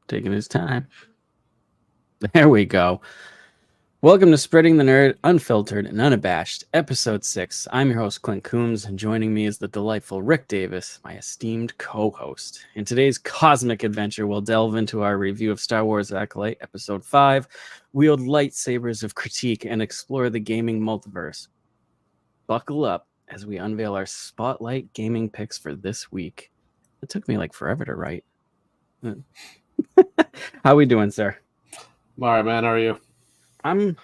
Taking his time. There we go. Welcome to Spreading the Nerd, Unfiltered and Unabashed, Episode 6. I'm your host, Clint Coombs, and joining me is the delightful Rick Davis, my esteemed co-host. In today's cosmic adventure, we'll delve into our review of Star Wars Acolyte, Episode 5, wield lightsabers of critique, and explore the gaming multiverse. Buckle up as we unveil our spotlight gaming picks for this week. It took me like forever to write. How we doing, sir? I'm all right, man. How are you? I'm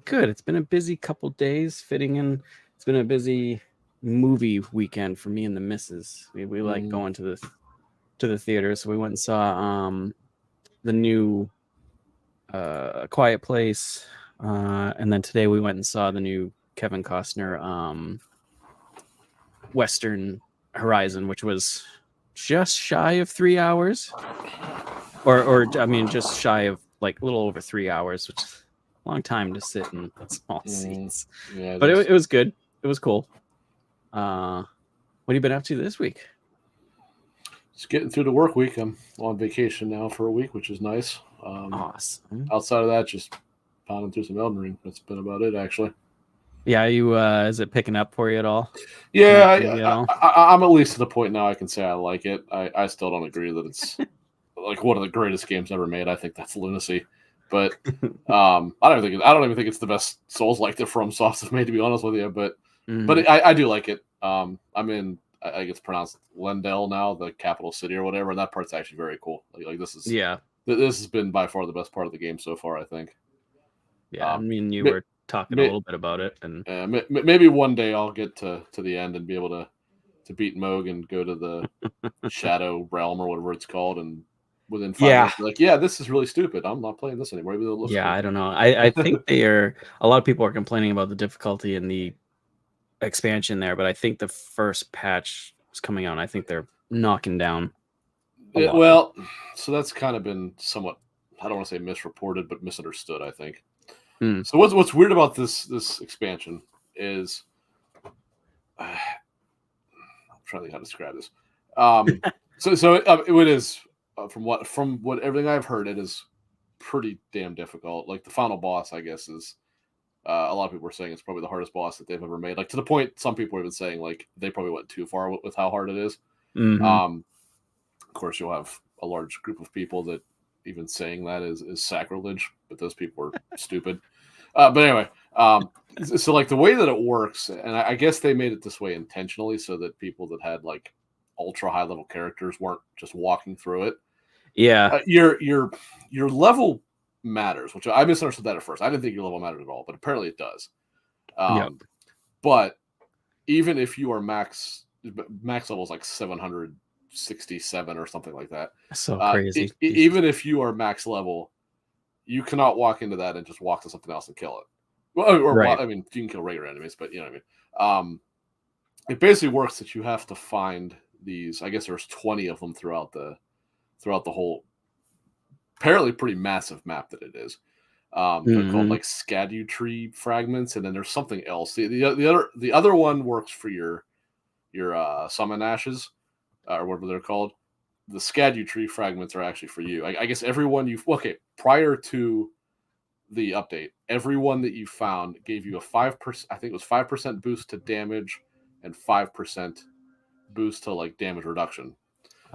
good. It's been a busy couple days fitting in. It's been a busy movie weekend for me and the missus. We like going to the theater, so we went and saw the new Quiet Place, and then today we went and saw the new Kevin Costner Western Horizon, which was just shy of 3 hours, or I mean, just shy of like a little over 3 hours, which is a long time to sit in small seats. Yeah, but it was good. It was cool. What have you been up to this week? Just getting through the work week. I'm on vacation now for a week, which is nice. Awesome. Outside of that, just pounding through some Elden Ring. That's been about it, actually. Yeah, you is it picking up for you at all? Yeah, I'm at least to the point now I can say I like it. I still don't agree that it's like one of the greatest games ever made. I think that's lunacy. But I don't even think it's the best Souls-like that FromSoft have made, to be honest with you. But I do like it. I'm in, I think it's pronounced Lendell now, the capital city or whatever, and that part's actually very cool. Like this is this has been by far the best part of the game so far, I think. Yeah, I mean, you were talking a little bit about it, and maybe one day I'll get to the end and be able to beat Moog and go to the Shadow Realm or whatever it's called, and within 5 minutes, be like, yeah, this is really stupid. I'm not playing this anymore. Yeah, cool. I don't know. I think a lot of people are complaining about the difficulty in the expansion there, but I think the first patch is coming out, and I think they're knocking down well, so that's kind of been somewhat, I don't want to say misreported, but misunderstood, I think. So what's weird about this expansion is I'm trying to think how to describe this. So it is from what everything I've heard, it is pretty damn difficult. Like the final boss, I guess, is a lot of people are saying it's probably the hardest boss that they've ever made. Like to the point, some people have been saying like they probably went too far with how hard it is. Of course, you'll have a large group of people that even saying that is sacrilege, but those people are stupid. But anyway, so like the way that it works, and I guess they made it this way intentionally so that people that had like ultra high level characters weren't just walking through it. Yeah, your level matters, which I misunderstood that at first. I didn't think your level mattered at all, but apparently it does. But even if you are max level is like 767 or something like that. So crazy. Even if you are max level, you cannot walk into that and just walk to something else and kill it. Well, I mean, you can kill regular enemies, but you know what I mean. It basically works that you have to find these. I guess there's 20 of them throughout the whole, apparently pretty massive map that it is. They're called like Scadu tree fragments, and then there's something else. The other one works for your summon ashes, or whatever they're called. The Scadu tree fragments are actually for you. I guess everyone prior to the update, everyone that you found gave you a 5%. I think it was 5% boost to damage and 5% boost to like damage reduction.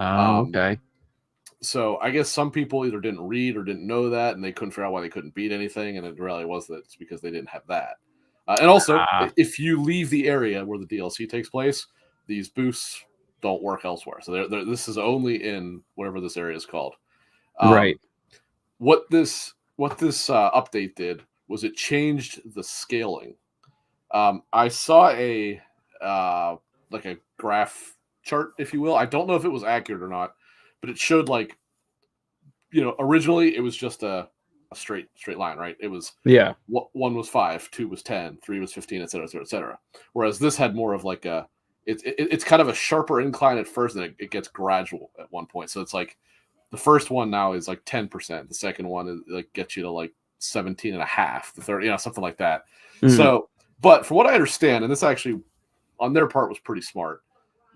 Okay. So I guess some people either didn't read or didn't know that, and they couldn't figure out why they couldn't beat anything, and it really was that it's because they didn't have that. And also, if you leave the area where the DLC takes place, these boosts don't work elsewhere. So this is only in whatever this area is called. Right. What this update did was it changed the scaling. I saw a like a graph chart, if you will. I don't know if it was accurate or not, but it showed like, originally it was just a straight line, right? It was 1 was 5, 2 was 10, 3 was 15, etc., etc., etc. Whereas this had more of like a it's kind of a sharper incline at first, and it gets gradual at one point. So it's like the first one now is like 10%. The second one is like gets you to like 17.5. The third, something like that. So, but from what I understand, and this actually on their part was pretty smart,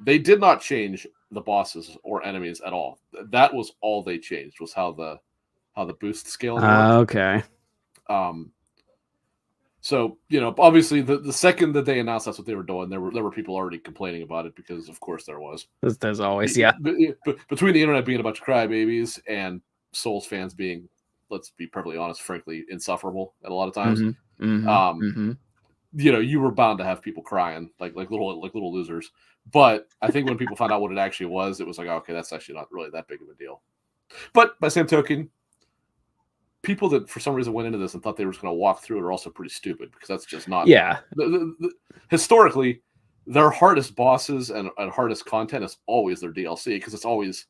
they did not change the bosses or enemies at all. That was all they changed, was how the boost scaling worked. Okay. So, obviously the second that they announced that's what they were doing, there were people already complaining about it, because of course there was. There's always, yeah. Between the internet being a bunch of crybabies and Souls fans being, let's be perfectly honest, frankly, insufferable at a lot of times. You were bound to have people crying like little losers. But I think when people found out what it actually was, it was like, oh, okay, that's actually not really that big of a deal. But by the same token, people that for some reason went into this and thought they were just going to walk through it are also pretty stupid, because that's just not. Yeah. Historically, their hardest bosses and hardest content is always their DLC, because it's always.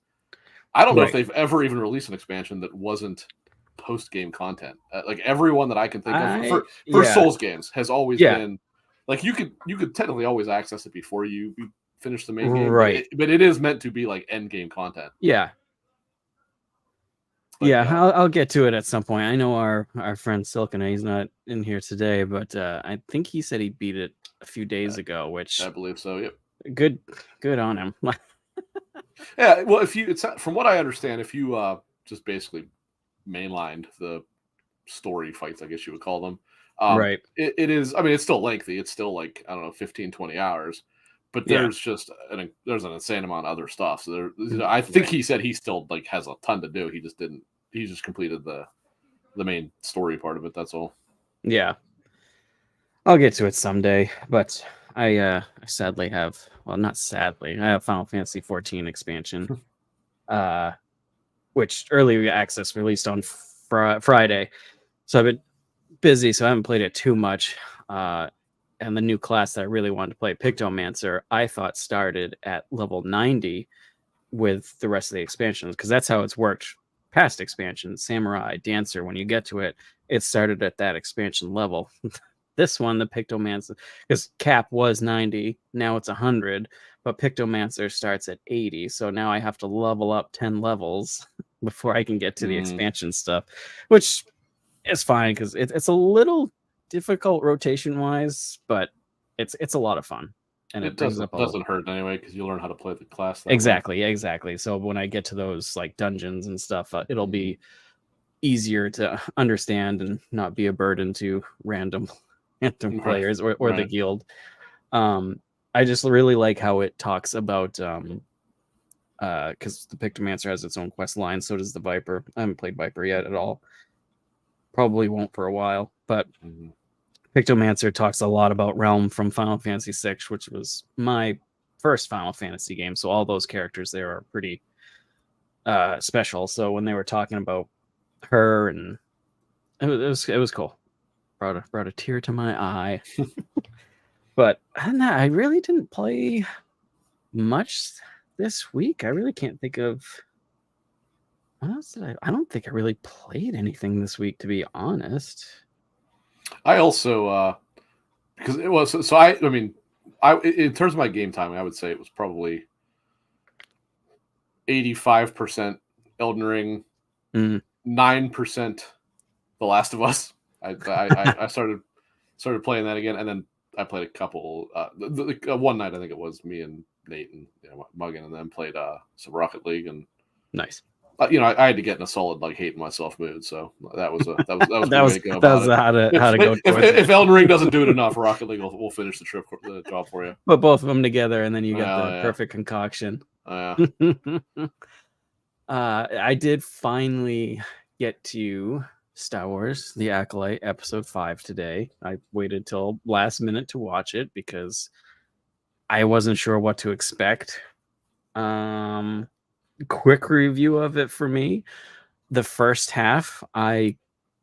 I don't know if they've ever even released an expansion that wasn't post-game content. Like every one that I can think of for Souls games has always been like you could technically always access it before you finish the main game, right? But it is meant to be like end game content. Yeah. But, I'll get to it at some point. I know our friend Silken, he's not in here today, but I think he said he beat it a few days ago, which I believe so. Yep. Good on him. Yeah, well, it's from what I understand, if you just basically mainlined the story fights, I guess you would call them, right? It is. I mean, it's still lengthy. It's still like, I don't know, 15, 20 hours. But there's just there's an insane amount of other stuff. So I think he said he still like has a ton to do. He just completed the main story part of it. That's all. Yeah, I'll get to it someday. But I sadly have, well, not sadly, I have Final Fantasy 14 expansion, which early access released on Friday. So I've been busy, so I haven't played it too much. And the new class that I really wanted to play, Pictomancer, I thought started at level 90 with the rest of the expansions, because that's how it's worked past expansions. Samurai, Dancer, when you get to it, it started at that expansion level. This one, the Pictomancer, because Cap was 90, now it's 100, but Pictomancer starts at 80. So now I have to level up 10 levels before I can get to the expansion stuff, which is fine, because it's a little difficult rotation wise, but it's a lot of fun, and it doesn't hurt anyway, because you learn how to play the class exactly. So when I get to those like dungeons and stuff, it'll be easier to understand and not be a burden to random players or the guild. I just really like how it talks about because the Pictomancer has its own quest line, so does the Viper. I haven't played Viper yet at all, probably won't for a while, but Pictomancer talks a lot about Realm from Final Fantasy VI, which was my first Final Fantasy game. So all those characters there are pretty special. So when they were talking about her, and it was cool. Brought a tear to my eye. But I really didn't play much this week. I really can't think of what else did I don't think I really played anything this week, to be honest. I also because it was so I mean in terms of my game time, I would say it was probably 85% Elden Ring, 9% The Last of Us. I started playing that again, and then I played a couple. One night, I think it was me and Nate and Muggin, and then played some Rocket League. And nice. I had to get in a solid like hating myself mood, so that was how to go. If Elden Ring doesn't do it enough, Rocket League will finish the job for you. Put both of them together, and then you get the perfect concoction. I did finally get to Star Wars: The Acolyte Episode 5 today. I waited till last minute to watch it because I wasn't sure what to expect. Quick review of it for me. The first half I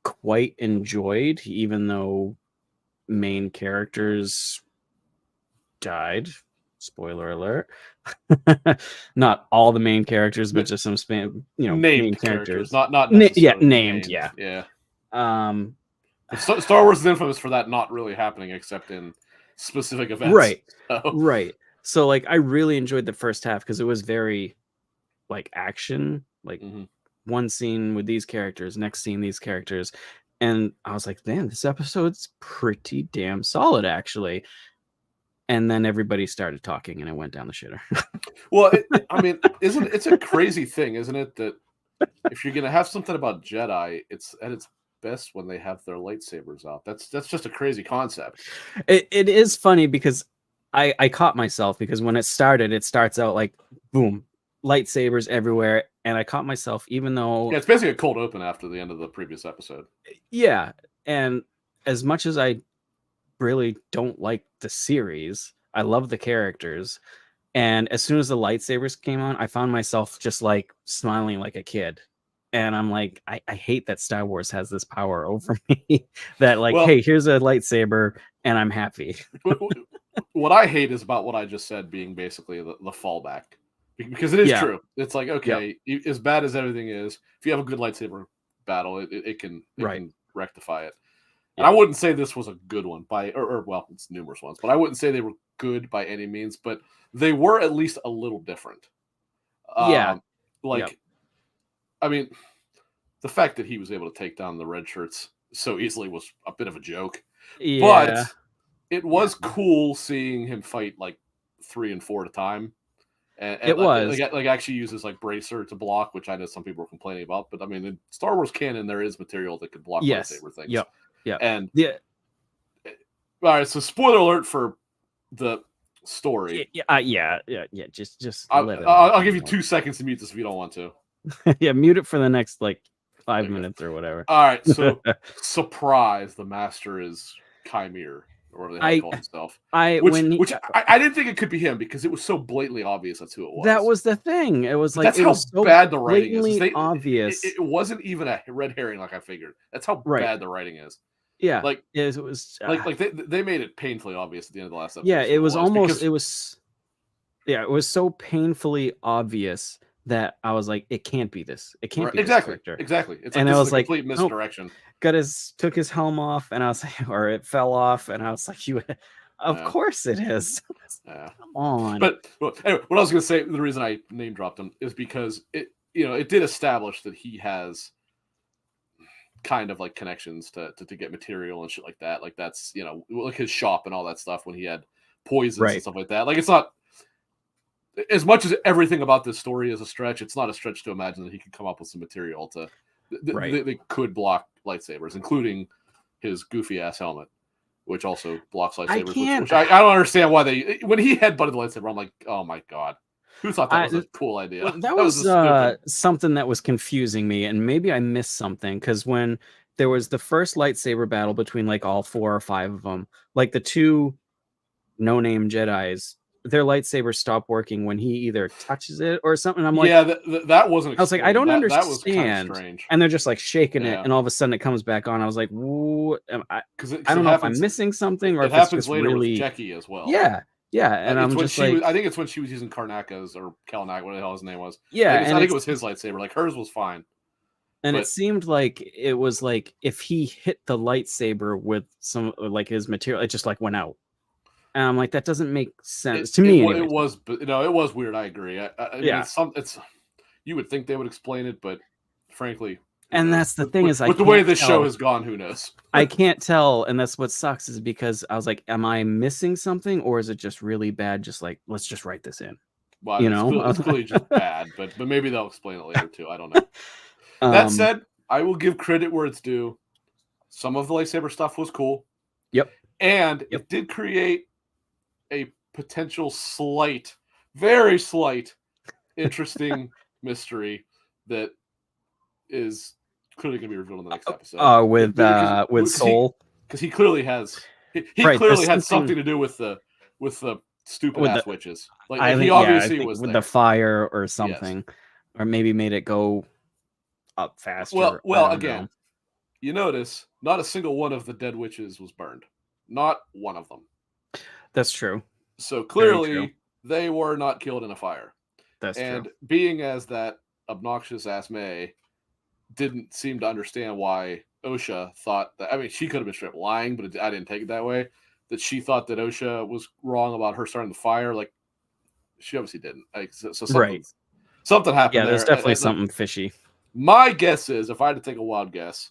quite enjoyed, even though main characters died. Spoiler alert. Not all the main characters, but just some main characters. Not named. Yeah. Star Wars is infamous for that not really happening except in specific events. Right. So like I really enjoyed the first half because it was very like action, like one scene with these characters, next scene these characters, and I was like, man, this episode's pretty damn solid actually. and then everybody started talking, and it went down the shitter. Well, I mean, it's a crazy thing, isn't it? That if you're gonna have something about Jedi, it's at its best when they have their lightsabers out. That's just a crazy concept. It is funny because I caught myself because when it starts out like boom, lightsabers everywhere, and I caught myself even though Yeah, it's basically a cold open after the end of the previous episode. yeah, and as much as I really don't like the series, I love the characters, and as soon as the lightsabers came on, I found myself just like smiling like a kid. And I'm like, I hate that Star Wars has this power over me that like, Well, hey, here's a lightsaber and I'm happy. what I hate is about what I just said being basically the fallback, because it is Yeah. true. It's like, okay, as bad as everything is, if you have a good lightsaber battle, it can rectify it. And I wouldn't say this was a good one or well, it's numerous ones, but I wouldn't say they were good by any means, but they were at least a little different. I mean, the fact that he was able to take down the red shirts so easily was a bit of a joke. Yeah. But it was cool seeing him fight like 3 and 4 at a time. And it was like actually uses like bracer to block, which I know some people were complaining about. But I mean, in Star Wars canon, there is material that could block lightsaber things. Yep. And yeah. All right, so spoiler alert for the story. Yeah. Just I'll give you 2 seconds to mute this if you don't want to. Yeah, mute it for the next like 5 minutes or whatever. All right, so surprise, the master is Chimere, or whatever he called himself. I didn't think it could be him because it was so blatantly obvious that's who it was. That was the thing. It was like that's how so bad the writing is. Obvious. It wasn't even a red herring like I figured. That's how bad the writing is. Yeah, like it was like they made it painfully obvious at the end of the last episode. Yeah, it was almost it was so painfully obvious that I was like, it can't be this. It can't be exactly this character. Exactly. It's and I was like, complete misdirection. Took his helm off, and I was like, or it fell off, and I was like, of course it is. Come on. But anyway, what I was going to say, the reason I name dropped him is because it did establish that he has kind of like connections to get material and shit like that. Like that's, like his shop and all that stuff when he had poisons and stuff like that. Like it's not, as much as everything about this story is a stretch, it's not a stretch to imagine that he could come up with some material to they could block lightsabers, including his goofy ass helmet, which also blocks lightsabers. Which I don't understand why when he headbutted the lightsaber, I'm like, oh my god. Who thought that was a cool idea? That was something that was confusing me, and maybe I missed something, because when there was the first lightsaber battle between like all 4 or 5 of them, like the 2 no-name Jedis, their lightsabers stop working when he either touches it or something. I'm like, yeah, that wasn't. I was like, I don't understand. That was kind of strange. And they're just like shaking it, and all of a sudden it comes back on. I was like, I don't know if I'm missing something, or if it's just later really with Jackie as well. Yeah. And I'm just like, I think it's when she was using Karnaka's or Kalnak, whatever the hell his name was. Yeah, I think it was his lightsaber. Like hers was fine. And it seemed like it was like if he hit the lightsaber with some like his material, it just like went out. And I'm like, that doesn't make sense to me. It was, but it was weird. I agree. I mean, it's you would think they would explain it, but frankly. And that's the thing is, with the way this show has gone, who knows? I can't tell, and that's what sucks, is because I was like, am I missing something, or is it just really bad? Just like, let's just write this in. Well, it's clearly just bad, but maybe they'll explain it later too. I don't know. That said, I will give credit where it's due. Some of the lightsaber stuff was cool. Yep. And it did create a potential very slight, interesting mystery that is clearly going to be revealed in the next episode. With Soul, because he clearly has clearly had something to do with the stupid ass witches. Like he obviously was with there. The fire or something, or maybe made it go up faster. Well, again, you notice not a single one of the dead witches was burned. Not one of them. That's true. So clearly they were not killed in a fire. That's true. And being as that obnoxious ass May didn't seem to understand why Osha thought that. I mean, she could have been straight lying, but I didn't take it that way. That she thought that Osha was wrong about her starting the fire. Like, she obviously didn't. Like, so something happened. Yeah, there's definitely something fishy. My guess is, if I had to take a wild guess,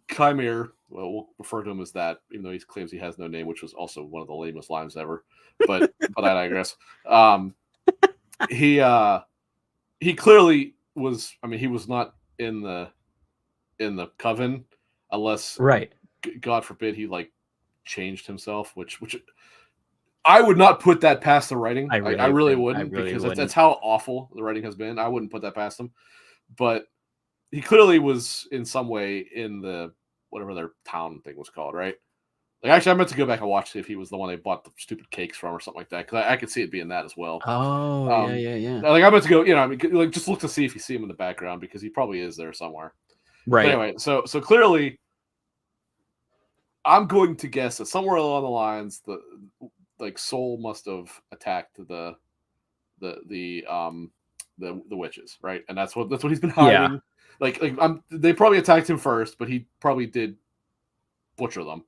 Chimere well, we'll refer to him as that, even though he claims he has no name, which was also one of the lamest lines ever. But I digress. He clearly was. I mean, he was not in the coven, unless right. God forbid he like changed himself, which I would not put that past the writing. I really wouldn't, because that's how awful the writing has been. I wouldn't put that past him. But he clearly was in some way in the whatever their town thing was called, right? Like, actually, I meant to go back and watch if he was the one they bought the stupid cakes from or something like that, because I could see it being that as well. Oh, yeah. Like, I meant to go, I mean, like, just look to see if you see him in the background, because he probably is there somewhere. Right. But anyway, so clearly, I'm going to guess that somewhere along the lines, Soul must have attacked the witches, right? And that's what he's been hiding. Yeah. Like they probably attacked him first, but he probably did butcher them.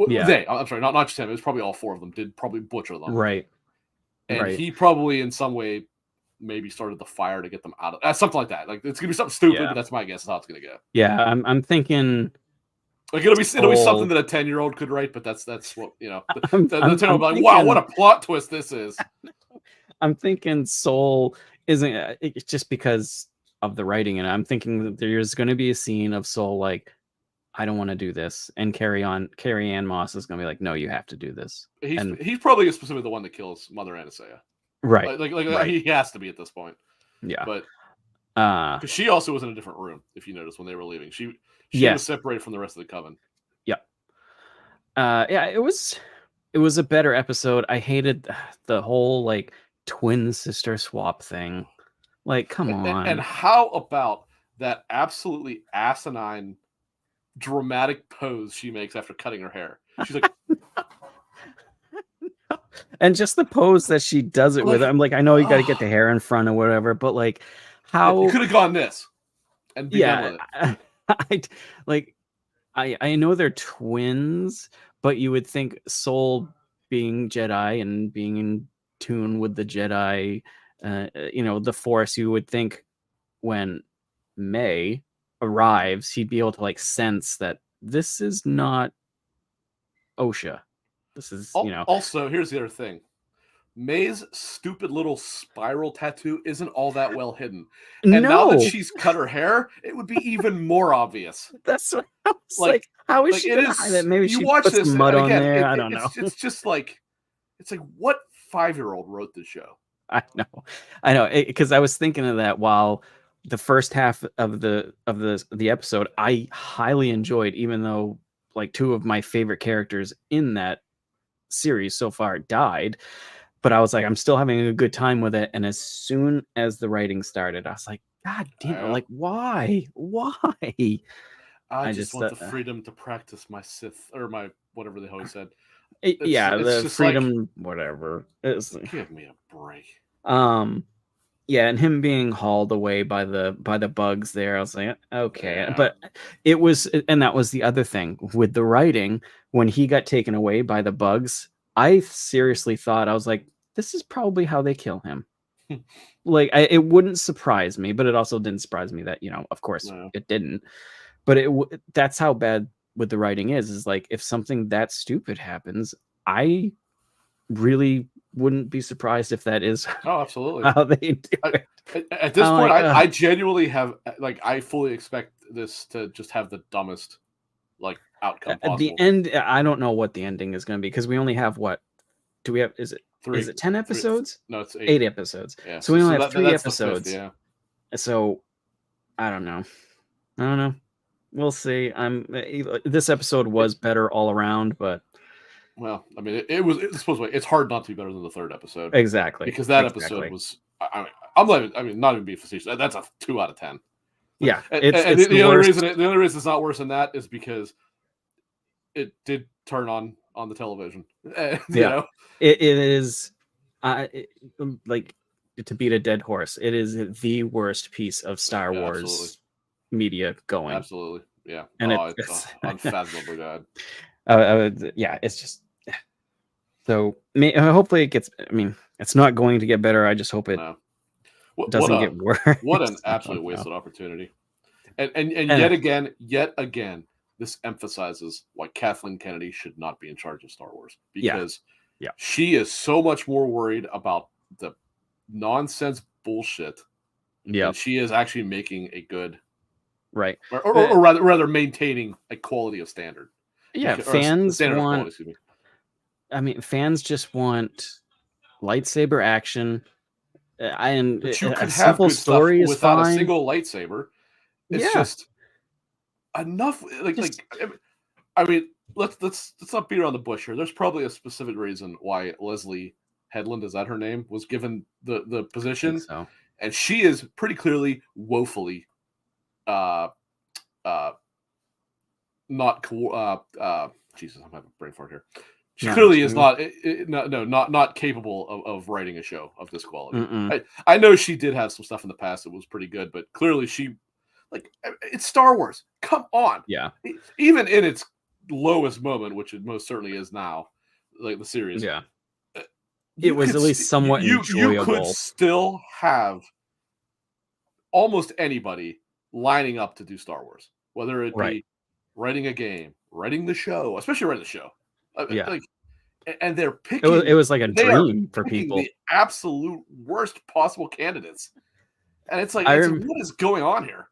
Yeah. I'm sorry, not just him. It was probably all four of them did probably butcher them. Right. And he probably in some way maybe started the fire to get them out of something like that. Like, it's gonna be something stupid, but that's my guess of how it's gonna go. Yeah, I'm thinking like it'll be something that a 10-year-old could write, but that's what the 10-year-old will be like, wow, what a plot twist this is. I'm thinking Soul isn't it's just because of the writing, and I'm thinking that there's going to be a scene of Soul like, I don't want to do this, and Carrie Ann Moss is going to be like, no, you have to do this. He's probably specifically the one that kills Mother Anastasia, right? Like he has to be at this point. Yeah, but because she also was in a different room, if you notice when they were leaving, she was separated from the rest of the coven. Yeah, yeah, it was a better episode. I hated the whole like twin sister swap thing. Like, come on. And how about that absolutely asinine, dramatic pose she makes after cutting her hair? She's like, and just the pose that she does it with. I'm like, I know you got to get the hair in front or whatever, but like, how you could have gone this and be done with it. I know they're twins, but you would think Soul being Jedi and being in tune with the Jedi, the Force, you would think when May arrives, he'd be able to like sense that this is not Osha. This is, Also, here's the other thing. May's stupid little spiral tattoo isn't all that well hidden. And now that she's cut her hair, it would be even more obvious. That's what I was like, how is she gonna hide it? Maybe she puts this mud on there. I don't know. It's just like, it's like, what 5-year-old wrote this show? I know, because I was thinking of that while the first half of the episode I highly enjoyed, even though like two of my favorite characters in that series so far died. But I was like, I'm still having a good time with it. And as soon as the writing started, I was like, God damn it, like, why? I just want the freedom to practice my Sith, or my whatever the hell he said. The freedom, like, whatever. Give me a break. Yeah, and him being hauled away by the bugs there, I was like, okay. But it was, and that was the other thing with the writing, when he got taken away by the bugs, I seriously thought, I was like, this is probably how they kill him. Like, it wouldn't surprise me, but it also didn't surprise me that, of course it didn't. But that's how bad with the writing is like, if something that stupid happens, I really wouldn't be surprised if that is absolutely how they do it. At this point, I genuinely have, like, I fully expect this to just have the dumbest like outcome possible. At the end, I don't know what the ending is going to be, because we only have do we have, is it 3? Is it 10 episodes? No, it's 8 episodes. Yeah. So we only have 3 episodes. 5th, yeah. So I don't know. We'll see. This episode was better all around, but well, I mean, it's hard not to be better than the 3rd episode. Exactly. Because that episode was, not even being facetious. That's a 2 out of 10. Yeah. It's the only reason it's not worse than that is because it did turn on the television. You know? It is like, to beat a dead horse, it is the worst piece of Star Wars media going. Absolutely. Yeah. And it's unfathomably bad. It's just, so hopefully it gets, it's not going to get better. I just hope it doesn't get worse. What an absolute wasted opportunity. And yet again, this emphasizes why Kathleen Kennedy should not be in charge of Star Wars, because she is so much more worried about the nonsense bullshit than she is actually making a good or rather maintaining a quality of standard. Fans want. I mean, fans just want lightsaber action. And but you could a have good story stuff without fine. a single lightsaber. It's just enough. I mean, let's not beat around the bush here. There's probably a specific reason why Leslie Headland, is that her name, was given the position. I think so. And she is pretty clearly woefully not Jesus, I'm having a brain fart here. She clearly is not capable of writing a show of this quality. I know she did have some stuff in the past that was pretty good, but clearly it's Star Wars. Come on. Yeah. Even in its lowest moment, which it most certainly is now, like the series. Yeah. It was at least somewhat enjoyable. You could still have almost anybody lining up to do Star Wars, whether it be writing a game, writing the show, especially writing the show. And they're picking. It was like a dream for people. The absolute worst possible candidates, and it's like, what is going on here?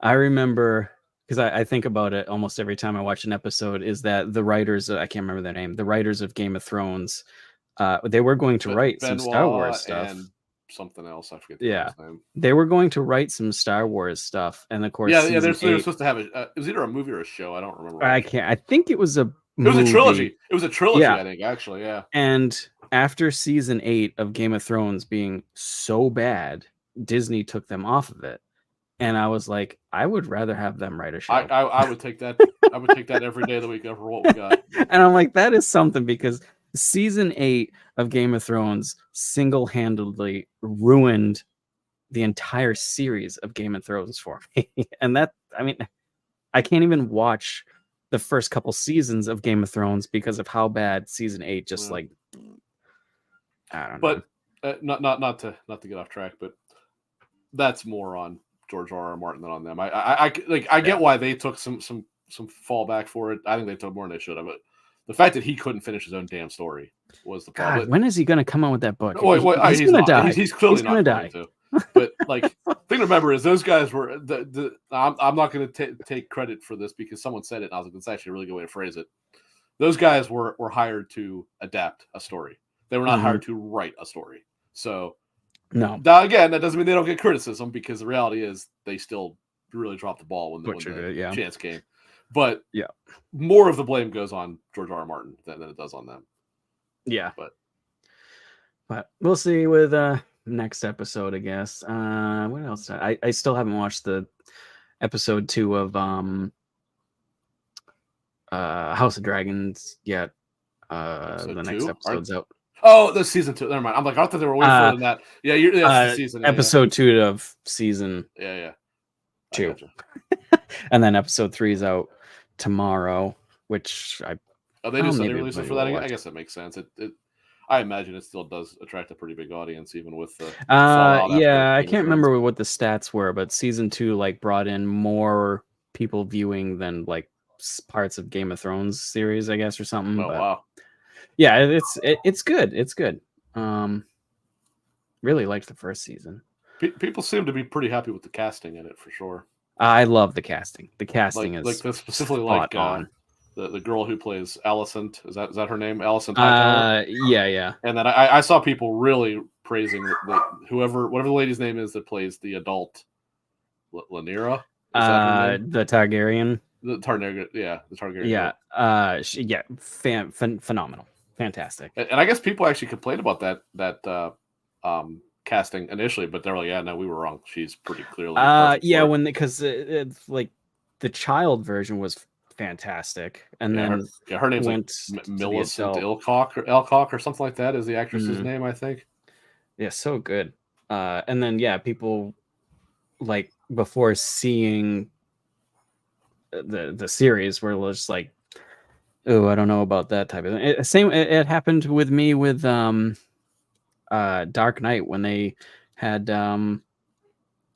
I remember, because I think about it almost every time I watch an episode, is that the writers, I can't remember their name, the writers of Game of Thrones, they were going to write some Star Wars stuff. And something else, I forget the name. They were going to write some Star Wars stuff, and of course, they're supposed to have it was either a movie or a show. I don't remember. I think it was a movie. It was a trilogy. It was a trilogy, I think, actually, yeah. And after season 8 of Game of Thrones being so bad, Disney took them off of it. And I was like, I would rather have them write a show. I would take that. I would take that every day of the week over what we got. And I'm like, that is something, because season 8 of Game of Thrones single-handedly ruined the entire series of Game of Thrones for me. And that, I mean, I can't even watch the first couple seasons of Game of Thrones because of how bad season 8 just I don't know. But not to get off track, but that's more on George R.R. Martin than on them. I get why they took some fallback for it. I think they took more than they should have. But the fact that he couldn't finish his own damn story was the problem. God, when is he going to come out with that book? He's going to die. He's clearly not going to. But the thing to remember is those guys were. I'm not going to take credit for this because someone said it, and I was like, "That's actually a really good way to phrase it." Those guys were hired to adapt a story. They were not hired to write a story. So. No. Now, again, that doesn't mean they don't get criticism, because the reality is they still really dropped the ball when the chance came. But more of the blame goes on George R.R. Martin than it does on them. Yeah. But we'll see with next episode, I guess. What else? I still haven't watched the episode 2 of House of Dragons yet. The next episode's out. Oh, the season 2. Never mind. I'm like, I thought they were way further than that. Yeah, that's the season. Episode 2 of season 2. And then episode 3 is out tomorrow, which they do Sunday releases for that. I guess that makes sense. I imagine it still does attract a pretty big audience, even with the I can't remember what the stats were, but season 2 brought in more people viewing than parts of Game of Thrones series, I guess, or something. Oh, wow. Yeah, it's good. It's good. Really liked the first season. People seem to be pretty happy with the casting in it, for sure. I love the casting. The casting is specifically on. The girl who plays Alicent. Is that her name? Alicent. Yeah. And then I saw people really praising whatever the lady's name is that plays the adult Rhaenyra. The Targaryen. The Targaryen. Yeah. Phenomenal. Fantastic. And I guess people actually complained about that casting initially, but they're like, yeah, no, we were wrong. She's pretty clearly. Because it's the child version was fantastic, and then her name's Millicent Elcock or something like that is the actress's name, I think. Yeah, so good. And then people before seeing the series were just like, oh, I don't know about that type of thing. It happened with me with Dark Knight when they had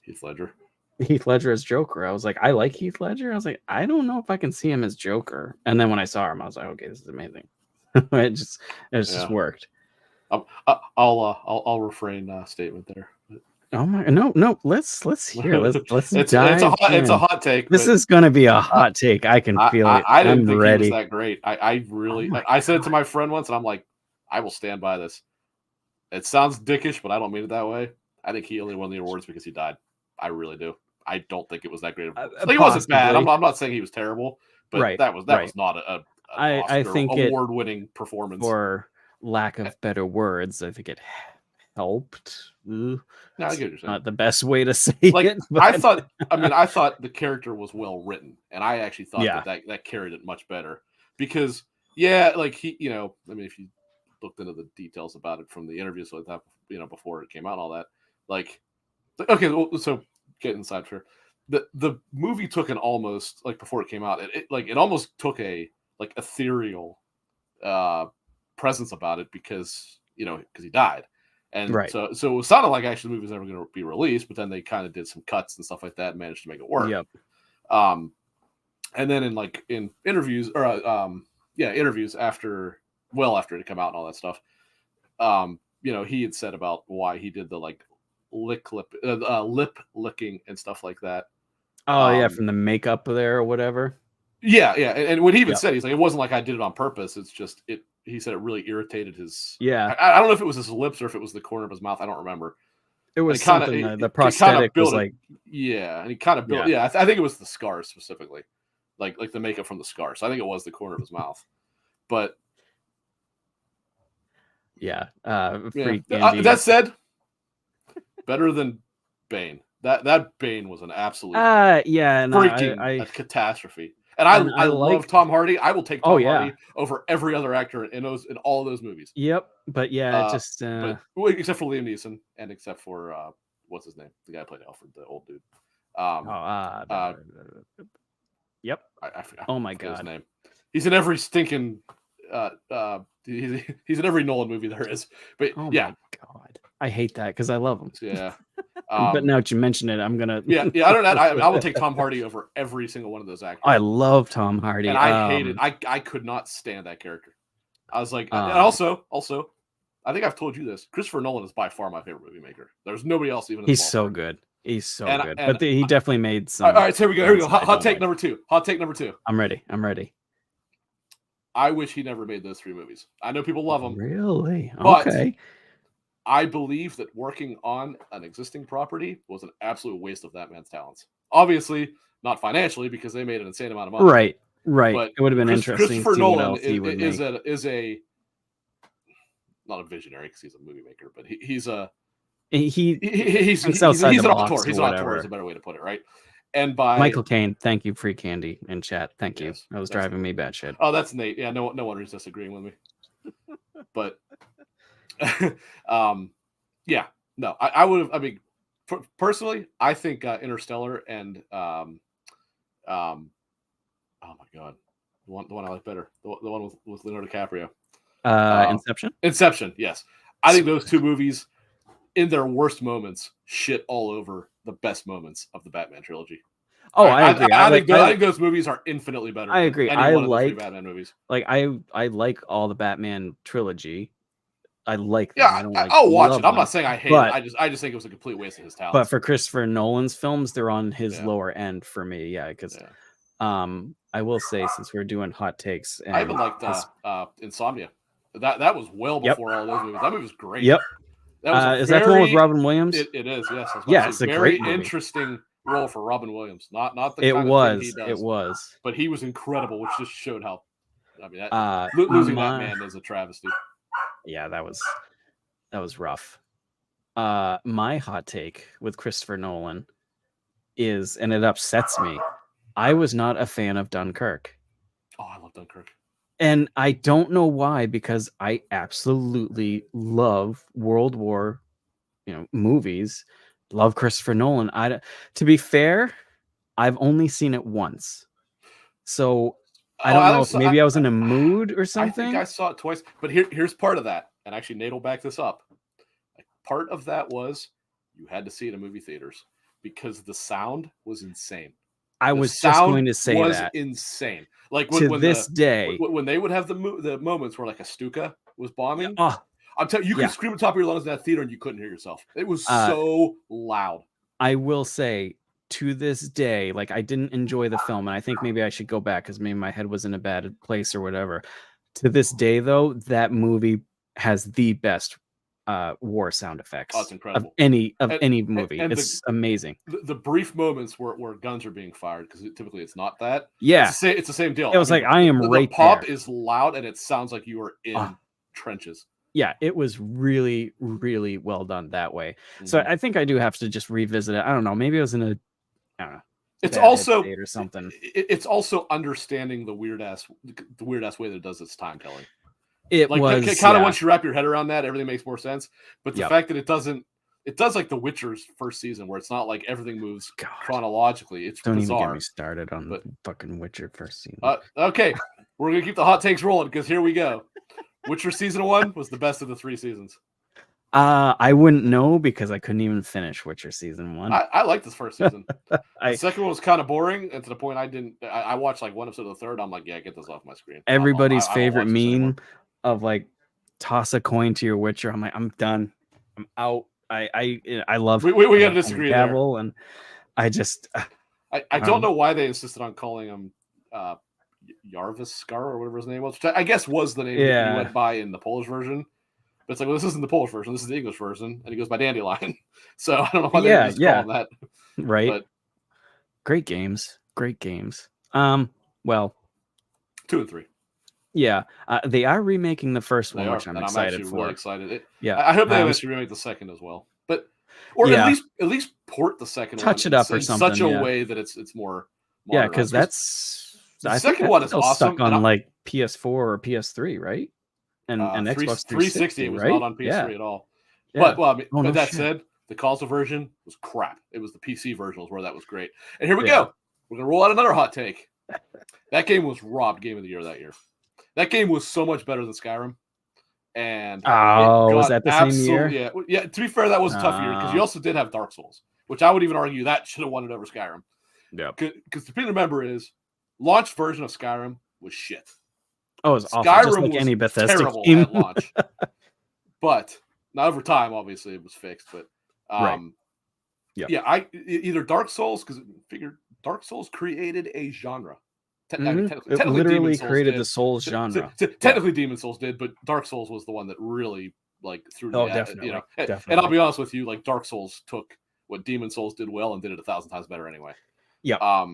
Heath Ledger. Heath Ledger as Joker. I was like, I like Heath Ledger. I was like, I don't know if I can see him as Joker. And then when I saw him, I was like, okay, this is amazing. it just worked. I'll refrain statement there. Oh my no! Let's hear. Let's it's dive it's a in. hot take. This is gonna be a hot take. I can feel it. I didn't I'm think ready. he was that great. I really I said it to my friend once, and I'm like, I will stand by this. It sounds dickish, but I don't mean it that way. I think he only won the awards because he died. I really do. I don't think it was that great. Like, it wasn't bad. I'm not saying he was terrible, but that was not an I think award-winning performance. For lack of better words, I think it helped. No, I get what you're saying. Not the best way to say it. But... I thought the character was well written, and I actually thought that carried it much better because like he, if you looked into the details about it from the interviews like that, before it came out and all that, like, okay, so get inside for the movie took an almost, like, before it came out, it almost took a like ethereal presence about it because he died. And so it sounded like actually the movie was never going to be released, but then they kind of did some cuts and stuff like that and managed to make it work. Yep. And then in interviews interviews after it had come out and all that stuff, he had said about why he did the like lip licking and stuff like that. Oh from the makeup there or whatever. Yeah, and what he even said, he's like, it wasn't like I did it on purpose. It's just it. He said it really irritated his. Yeah, I don't know if it was his lips or if it was the corner of his mouth. I don't remember. It was something. The prosthetic was like. Yeah, and he kind of built. Yeah, I think it was the scars specifically, like the makeup from the scars. So I think it was the corner of his mouth, but. Yeah. That said, better than Bane. That Bane was an absolute freaking catastrophe. And I love Tom Hardy. I will take Tom Hardy over every other actor in all of those movies. Yep, but except for Liam Neeson and except for what's his name? The guy who played Alfred, the old dude. Yep. I forgot. Oh my god, his name. He's in every stinking. He's in every Nolan movie there is. But my god, I hate that because I love him. Yeah. But now that you mention it, I'm gonna. I don't know. I will take Tom Hardy over every single one of those actors. I love Tom Hardy, and I hated. I could not stand that character. I was like, and also, I think I've told you this. Christopher Nolan is by far my favorite movie maker. There's nobody else even. He's so good. He's so good. But he definitely made some. All right, so here we go. Here we go. Hot take number two. Hot take number two. I'm ready. I wish he never made those three movies. I know people love them. Really? Okay. I believe that working on an existing property was an absolute waste of that man's talents. Obviously, not financially because they made an insane amount of money. Right. But it would have been interesting. Christopher Nolan is a not a visionary because he's a movie maker, but he's an auteur. He's an auteur is a better way to put it, right? And by Michael Caine, thank you, free candy in chat. Thank you. That was driving me batshit. Oh, that's Nate. Yeah, no one is disagreeing with me. But I would have. I mean, personally, I think Interstellar and oh my god, the one I like better, the one with Leonardo DiCaprio, Inception. Inception, yes. I think those two movies, in their worst moments, shit all over the best moments of the Batman trilogy. Oh, I agree. I think those movies are infinitely better. I agree. I like Batman movies. Like I like all the Batman trilogy. I like them. Yeah, I don't like I'll watch it. I'm them. not saying I hate it. I just think it was a complete waste of his talent. But for Christopher Nolan's films, they're on his lower end for me. Yeah, because I will say, since we're doing hot takes, and I even liked Insomnia. That was well before all those movies. That movie was great. Yep. Is that the one with Robin Williams? It is. Yes. Yeah, it's a very great movie. Interesting role for Robin Williams. Not the it kind was. Of thing he does, it was. But he was incredible, which just showed how. I mean, losing that man is a travesty. Yeah, that was rough. My hot take with Christopher Nolan is, and it upsets me, I was not a fan of Dunkirk. Oh, I love Dunkirk. And I don't know why, because I absolutely love World War, movies. Love Christopher Nolan. To be fair, I've only seen it once. So I don't know if maybe I was in a mood or something. I think I saw it twice, but here's part of that. And actually, Nate will back this up. Part of that was you had to see it in movie theaters. because the sound was insane. I was just going to say was that. insane. Like to this day, when they would have the moments where like a Stuka was bombing, I'm telling you, could scream at the top of your lungs in that theater and you couldn't hear yourself. It was so loud. I will say, to this day, like I didn't enjoy the film, and I think maybe I should go back because maybe my head was in a bad place or whatever. To this day, though, that movie has the best war sound effects it's incredible. of any movie. It's amazing. The brief moments where guns are being fired, because typically it's not that. Yeah, it's the same deal. It was like I am right there. The pop there. is loud and it sounds like you are in trenches. Yeah, it was really, really well done that way. So I think I do have to just revisit it. I don't know. Maybe I was in a, I don't know. It's also or something. It's also understanding the weird ass way that it does its time telling. It like was kind of once you wrap your head around that, everything makes more sense. But the fact that it does like The Witcher's first season, where it's not like everything moves chronologically. It's don't bizarre. Even get me started on the fucking Witcher first season. Okay, we're gonna keep the hot takes rolling because here we go. Witcher season 1 was the best of the 3 seasons. I wouldn't know because I couldn't even finish Witcher season 1. I liked this first season. The second one was kind of boring, and to the point I watched like one episode of the third. I'm like, yeah, get this off my screen. Everybody's favorite meme of like toss a coin to your Witcher. I'm like, I'm done. I'm out. I love. We gotta disagree there. And I just I don't know why they insisted on calling him Jarviskar or whatever his name was, which I guess was the name he went by in the Polish version. But it's like, well, this isn't the Polish version. This is the English version, and he goes by Dandelion. So I don't know why they just call him that. Right. But great games. Well, 2 and 3. Yeah, they are remaking the first one, which I'm excited for. Really excited. I hope they actually remake the second as well, but at least port the second one, touch it up or something, such a way that it's more. Yeah, because that's the second one is awesome. Stuck on like PS4 or PS3, right? And Xbox 360 was not on PS3 at all. Yeah. But that said, the console version was crap. It was the PC version where that was great. And here we go. We're gonna roll out another hot take. That game was robbed Game of the Year that year. That game was so much better than Skyrim. And was that the same year? Yeah. To be fair, that was a tough year because you also did have Dark Souls, which I would even argue that should have won it over Skyrim. Yeah. Because the thing to remember is, launch version of Skyrim was shit. Oh, it was awful. Skyrim just like was any Bethesda terrible game. At launch. But now over time, obviously, it was fixed. But either Dark Souls, because figured Dark Souls created a genre. Technically, it literally created the Souls genre. Technically, Demon Souls did, but Dark Souls was the one that really like threw. Definitely. Definitely. And I'll be honest with you, like Dark Souls took what Demon Souls did well and did it 1,000 times better anyway. Yeah.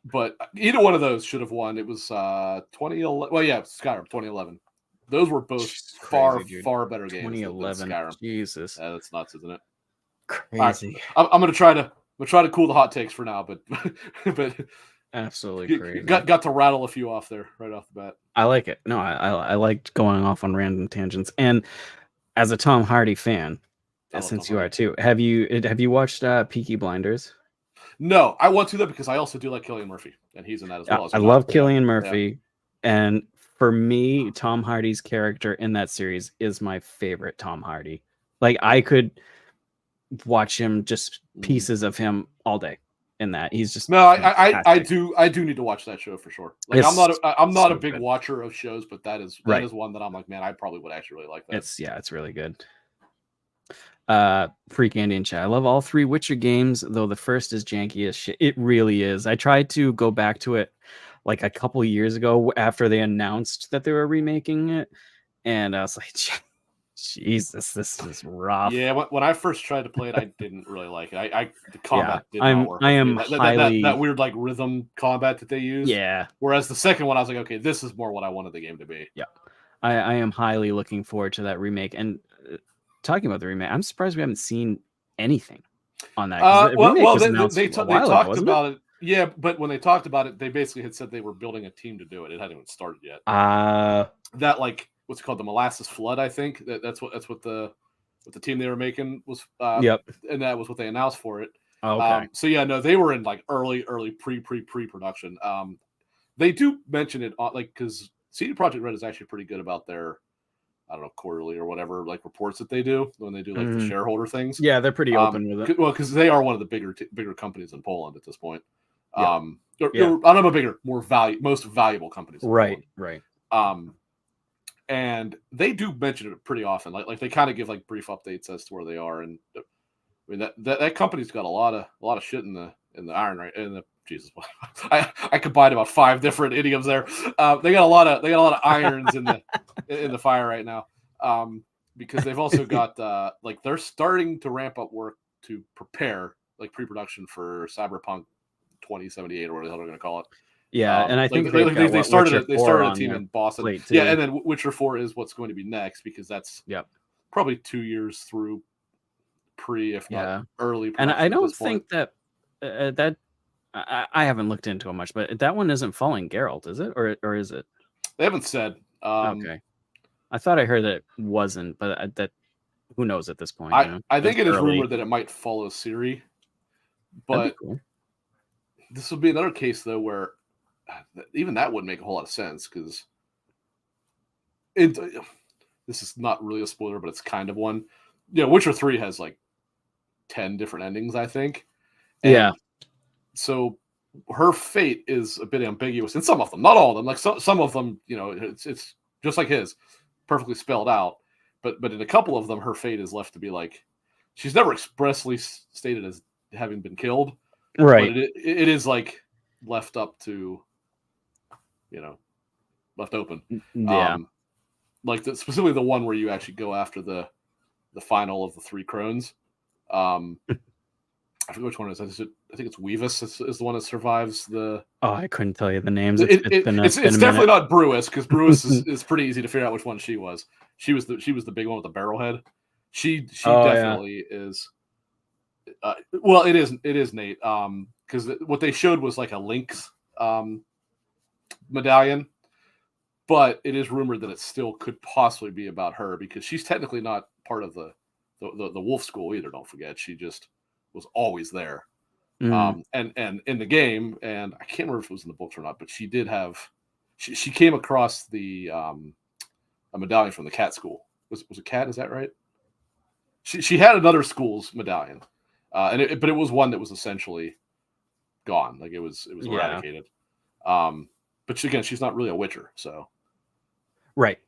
But either one of those should have won. It was 2011. Well, yeah, Skyrim 2011. Those were both far better games. 2011. Than Skyrim. Jesus. That's nuts, isn't it? Crazy. Right. I'm gonna try to cool the hot takes for now, but. Absolutely crazy. Got to rattle a few off there right off the bat. I like it. No, I liked going off on random tangents. And as a Tom Hardy fan, since you are too, have you watched Peaky Blinders? No, I want to though because I also do like Cillian Murphy, and he's in that as well. I love Cillian Murphy, and for me, Tom Hardy's character in that series is my favorite Tom Hardy. Like I could watch him, just pieces of him all day. In that he's just I do need to watch that show for sure. Like I'm not a big watcher of shows, but that is one that I'm like, man, I probably would actually really like that. It's really good. Freak Andy and chat. I love all 3 Witcher games, though the first is janky as shit. It really is. I tried to go back to it like a couple years ago after they announced that they were remaking it, and I was like, Jesus, this is rough. Yeah, when I first tried to play it, I didn't really like it. The combat did not work. I am highly that weird like rhythm combat that they use. Yeah. Whereas the second one, I was like, okay, this is more what I wanted the game to be. Yeah, I am highly looking forward to that remake. And talking about the remake, I'm surprised we haven't seen anything on that. They talked about it. Yeah, but when they talked about it, they basically had said they were building a team to do it. It hadn't even started yet. That like. What's it called, the Molasses Flood? I think that's what the team they were making was. And that was what they announced for it. Okay. So yeah, no, they were in like early pre-production. They do mention it like because CD Projekt Red is actually pretty good about their I don't know, quarterly or whatever, like reports that they do when they do like the shareholder things. Yeah, they're pretty open with it. Well, because they are one of the bigger companies in Poland at this point. Yeah. I don't know, bigger, most valuable companies in Poland. Right. And they do mention it pretty often. Like they kind of give like brief updates as to where they are. And I mean that company's got a lot of shit in the iron, right? In the Jesus, I combined about 5 different idioms there. They got a lot of irons in the fire right now. Because they've also got like they're starting to ramp up work to prepare like pre-production for Cyberpunk 2078 or whatever the hell they're going to call it. Yeah, and I think they started a team in Boston. Too. Yeah, and then Witcher 4 is what's going to be next because that's probably 2 years through if not early. And I don't think that that I haven't looked into it much, but that one isn't following Geralt, is it, or is it? They haven't said. Okay, I thought I heard that it wasn't, but that who knows at this point. I think it is rumored that it might follow Ciri, but this would be another case though where even that wouldn't make a whole lot of sense because this is not really a spoiler, but it's kind of one. Yeah, Witcher 3 has like 10 different endings, I think. And so her fate is a bit ambiguous in some of them, not all of them. Like some of them, it's just like his, perfectly spelled out. But in a couple of them, her fate is left to be like she's never expressly stated as having been killed, right? But it is like left up to, left open. Yeah, like specifically the one where you actually go after the final of the 3 crones. I forget which one it is. I think it's Weavis is the one that survives the. Oh, I couldn't tell you the names. It's definitely not Brewis because Brewis is pretty easy to figure out which one she was. She was the big one with the barrel head. She definitely is. Well, it is Nate. Because what they showed was like a Lynx medallion, but it is rumored that it still could possibly be about her because she's technically not part of the Wolf School either. Don't forget, she just was always there. And in the game, and I can't remember if it was in the books or not, but she did have she came across the a medallion from the cat school. Was it cat? Is that right? She had another school's medallion, but it was one that was essentially gone. Like it was eradicated. But she's not really a Witcher, so right.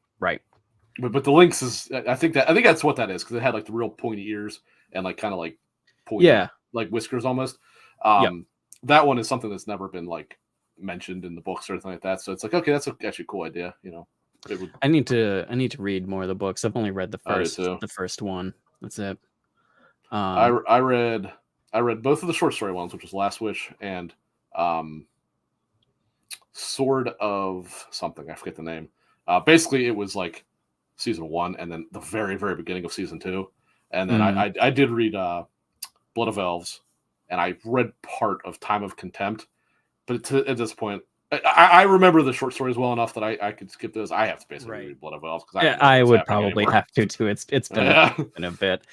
But the Lynx is, I think that's what that is because it had like the real pointy ears and like kind of like pointy, like whiskers almost. That one is something that's never been like mentioned in the books or anything like that. So it's like, okay, that's actually a cool idea. I need to read more of the books. I've only read the first one. That's it. I read both of the short story ones, which was Last Wish and Sword of something. I forget the name. Basically, it was like season 1 and then the very, very beginning of season 2. And then I did read Blood of Elves and I read part of Time of Contempt. But at this point, I remember the short stories well enough that I could skip those. I have to basically read Blood of Elves because I would probably have to too. It's been a bit.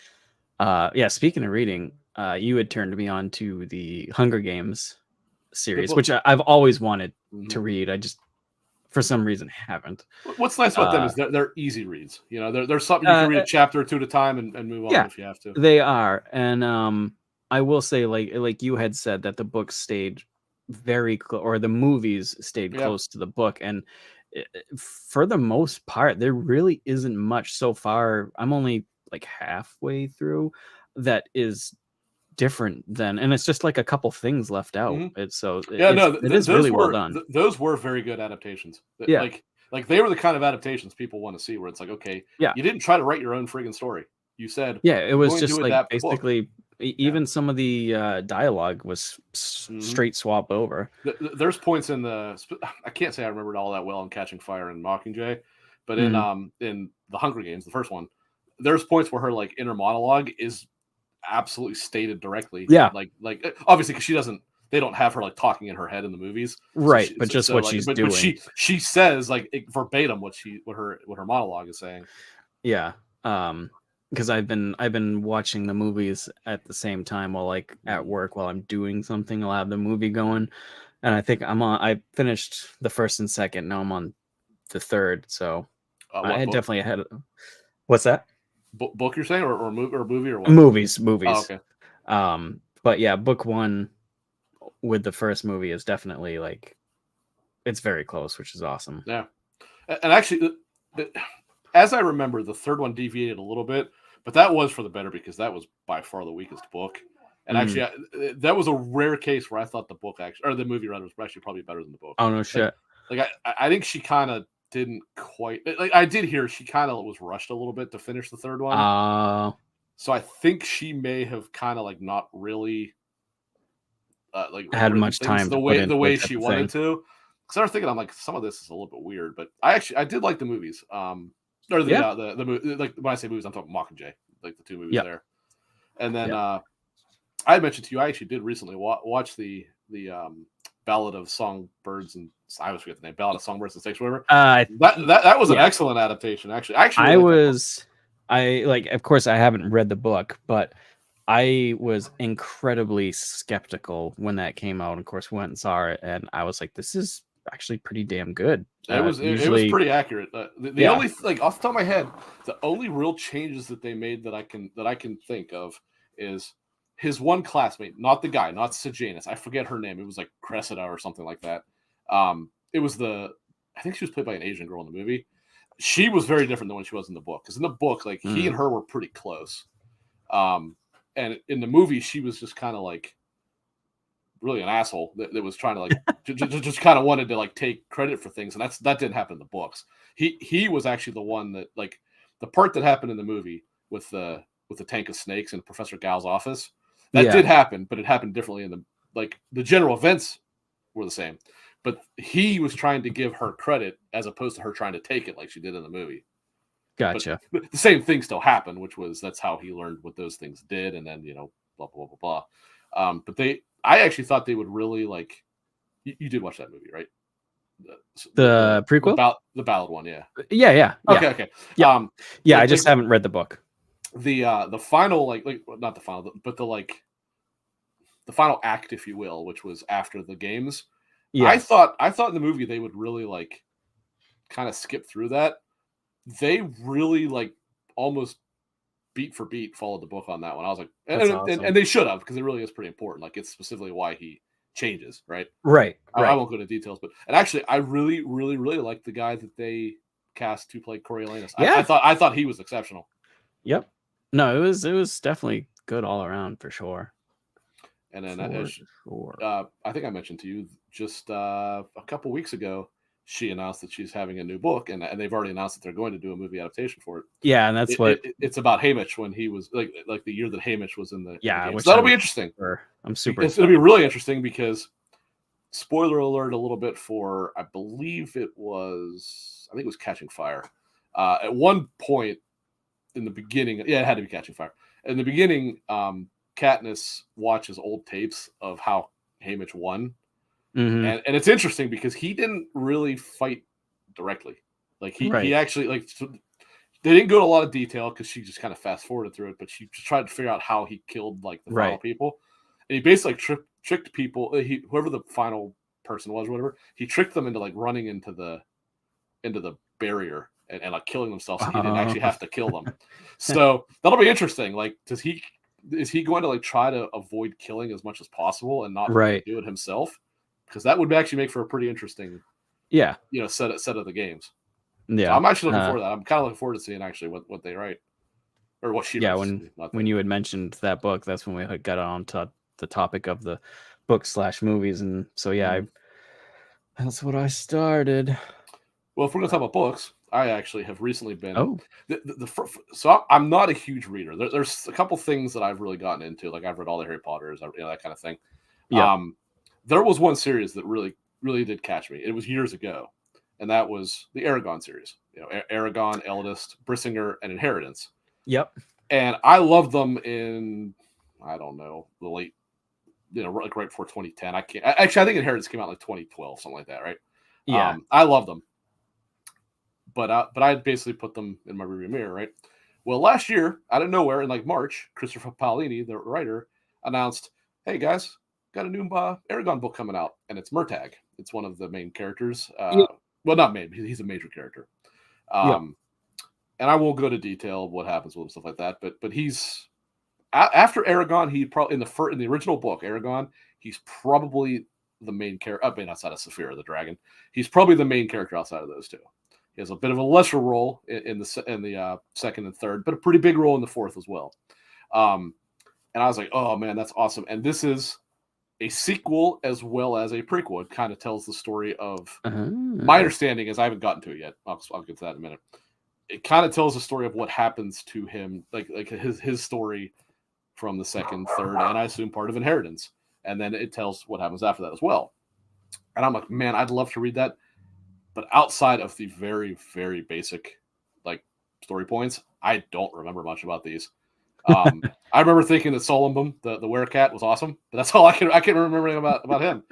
Speaking of reading, you had turned me on to the Hunger Games series, which I've always wanted to read. I just, for some reason, haven't. What's nice about them is they're easy reads. There's something you can read a chapter or 2 at a time and move on if you have to. They are, and I will say, like you had said, that the book stayed or the movies stayed close to the book, and for the most part, there really isn't much so far. I'm only like halfway through that is different and it's just like a couple things left out. It is really well done. Those were very good adaptations. Like they were the kind of adaptations people want to see, where it's like, okay, you didn't try to write your own friggin' story. You said, it was just like basically even some of the dialogue was straight swap over. There's points in I can't say I remembered all that well in Catching Fire and Mockingjay, but in the Hunger Games, the first one, there's points where her like inner monologue is absolutely stated directly. Like obviously because they don't have her like talking in her head in the movies. Right. But just what she's doing. But she says like verbatim what her monologue is saying. Yeah. Because I've been watching the movies at the same time while like at work while I'm doing something. I'll have the movie going, and I think I finished the first and second. Now I'm on the third. So What I book? definitely had. What's that? Book you're saying, or movie, or what? Movies. Oh, okay. But yeah, book one with the first movie is definitely like it's very close, which is awesome. Yeah, and actually, as I remember, the third one deviated a little bit, but that was for the better because that was by far the weakest book. And actually, that was a rare case where I thought the book actually, or the movie rather, was actually probably better than the book. Oh no shit. I think she kind of didn't quite like. I did hear she kind of was rushed a little bit to finish the third one. So I think she may have kind of like not really had written much things time to put into the way it type she of wanted thing. to. Because I was thinking, I'm like, some of this is a little bit weird, but I did like the movies. Or Yeah. the movie, like when I say movies, I'm talking Mockingjay, like the two movies Yep. there. And then Yep. I had mentioned to you, I actually did recently watch the Ballad of Songbirds and I always forget the name, Ballad of Songbirds and Snakes, whatever. That was an excellent adaptation, actually. I actually really of course I haven't read the book, but I was incredibly skeptical when that came out. And of course, went and saw it, and I was like, "This is actually pretty damn good." It was pretty accurate. The yeah, only like off the top of my head, the only real changes that they made that I can think of is his one classmate, not the guy, not Sejanus. I forget her name. It was like Cressida or something like that. It was I think she was played by an Asian girl in the movie. She was very different than when she was in the book. Because in the book, like he and her were pretty close. And in the movie, she was just kind of like really an asshole that was trying to like just kind of wanted to like take credit for things, and that didn't happen in the books. He was actually the one that like the part that happened in the movie with the tank of snakes in Professor Gao's office. That did happen, but it happened differently in the general events were the same. But he was trying to give her credit as opposed to her trying to take it like she did in the movie. gotcha. But the same thing still happened, which was that's how he learned what those things did, and then blah blah blah blah blah. But I actually thought they would really like. You did watch that movie, right? The prequel, the ballad one, yeah. Yeah. Okay. Yeah. I just haven't read the book. The final like not the final, but the final act, if you will, which was after the games. Yeah. I thought in the movie they would really like kind of skip through that. They really like almost beat for beat followed the book on that one. I was like, and they should have, because it really is pretty important. Like it's specifically why he changes, right? Right. I won't go into details, but and actually, I really, really, really liked the guy that they cast to play Coriolanus. Yeah. I thought he was exceptional. Yep. No, it was definitely good all around for sure. And then I think I mentioned to you just a couple weeks ago, she announced that she's having a new book, and they've already announced that they're going to do a movie adaptation for it. Yeah, and that's it's about Hamish when he was like the year that Hamish was in the which so that'll be interesting. I'm super. It's going to be really interesting because, spoiler alert, a little bit for I think it was Catching Fire. At one point in the beginning, it had to be Catching Fire. In the beginning, Katniss watches old tapes of how Hamish won. And it's interesting because he didn't really fight directly. Like he actually like they didn't go into a lot of detail because she just kind of fast forwarded through it, but she just tried to figure out how he killed like the final people. And he basically tricked people. Whoever the final person was or whatever, he tricked them into like running into the barrier and like killing themselves, so he didn't actually have to kill them. So that'll be interesting. Like, is he going to like try to avoid killing as much as possible and not really do it himself? Because that would actually make for a pretty interesting, set of the games. Yeah, so I'm actually looking forward to that. I'm kind of looking forward to seeing actually what they write or what she writes. When you had mentioned that book, that's when we got on to the topic of the book/movies, and so that's what I started. Well, if we're gonna talk about books, I actually have recently been so I'm not a huge reader. There's a couple things that I've really gotten into. Like I've read all the Harry Potters, that kind of thing. Yeah. There was one series that really, really did catch me. It was years ago, and that was the Aragon series. Aragon, Eldest, Brissinger, and Inheritance. Yep. And I loved them in, I don't know, the late, like right before 2010. I think Inheritance came out in like 2012, something like that, right? Yeah. I love them. But I basically put them in my rearview mirror, right? Well, last year, out of nowhere, in like March, Christopher Paolini, the writer, announced, "Hey guys, got a new Aragon book coming out, and it's Murtagh. It's one of the main characters. Well, not main, he's a major character. And I won't go to detail of what happens with him, stuff like that. But he's after Aragon, he probably in the original book, Aragon, he's probably the main character. I mean, outside of Saphira the dragon, he's probably the main character outside of those two. He has a bit of a lesser role in the second and third, but a pretty big role in the fourth as well. And I was like, oh man, that's awesome. And this is a sequel as well as a prequel. It kind of tells the story of my understanding is I haven't gotten to it yet. I'll get to that in a minute. It kind of tells the story of what happens to him, like his story from the second, third, and I assume part of Inheritance. And then it tells what happens after that as well. And I'm like, man, I'd love to read that. But outside of the very, very basic like story points, I don't remember much about these. I remember thinking that Solomon, the werecat, was awesome, but that's all I can't remember anything about him.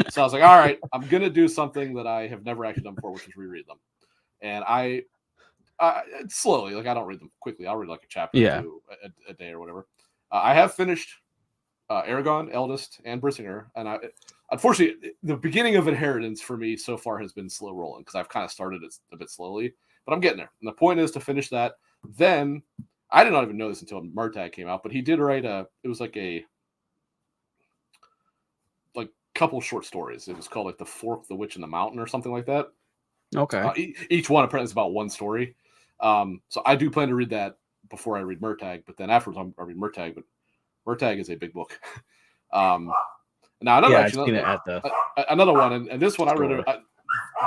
So I was like, all right, I'm gonna do something that I have never actually done before, which is reread them. And I slowly, like I don't read them quickly. I'll read like a chapter or two a day or whatever. I have finished Aragon, Eldest, and Brissinger, and unfortunately, the beginning of Inheritance for me so far has been slow rolling because I've kind of started it a bit slowly, but I'm getting there. And the point is to finish that. Then I did not even know this until Murtagh came out, but he did write it was like a couple short stories. It was called like The Fork, the Witch, and the Mountain or something like that. Okay. Each one apparently is about one story. So I do plan to read that before I read Murtagh, but then afterwards I'll read Murtagh, but Murtagh is a big book. Now another one, and this one I read.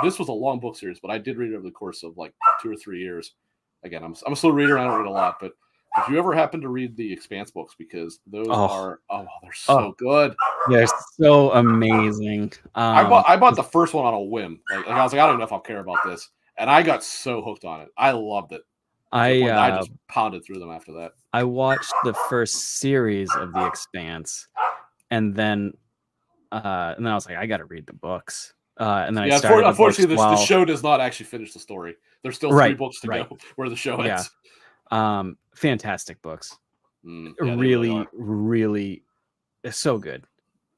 This was a long book series, but I did read it over the course of like 2 or 3 years. Again, I'm a slow reader. And I don't read a lot, but if you ever happen to read the Expanse books, because those they're so good. They're so amazing. I bought the first one on a whim. Like I was like, I don't know if I'll care about this, and I got so hooked on it. I loved it. I just pounded through them after that. I watched the first series of the Expanse, and then I was like, I got to read the books. And then I started. Unfortunately, the show does not actually finish the story. There's still 3 books to go where the show ends. Fantastic books. Really, it's so good.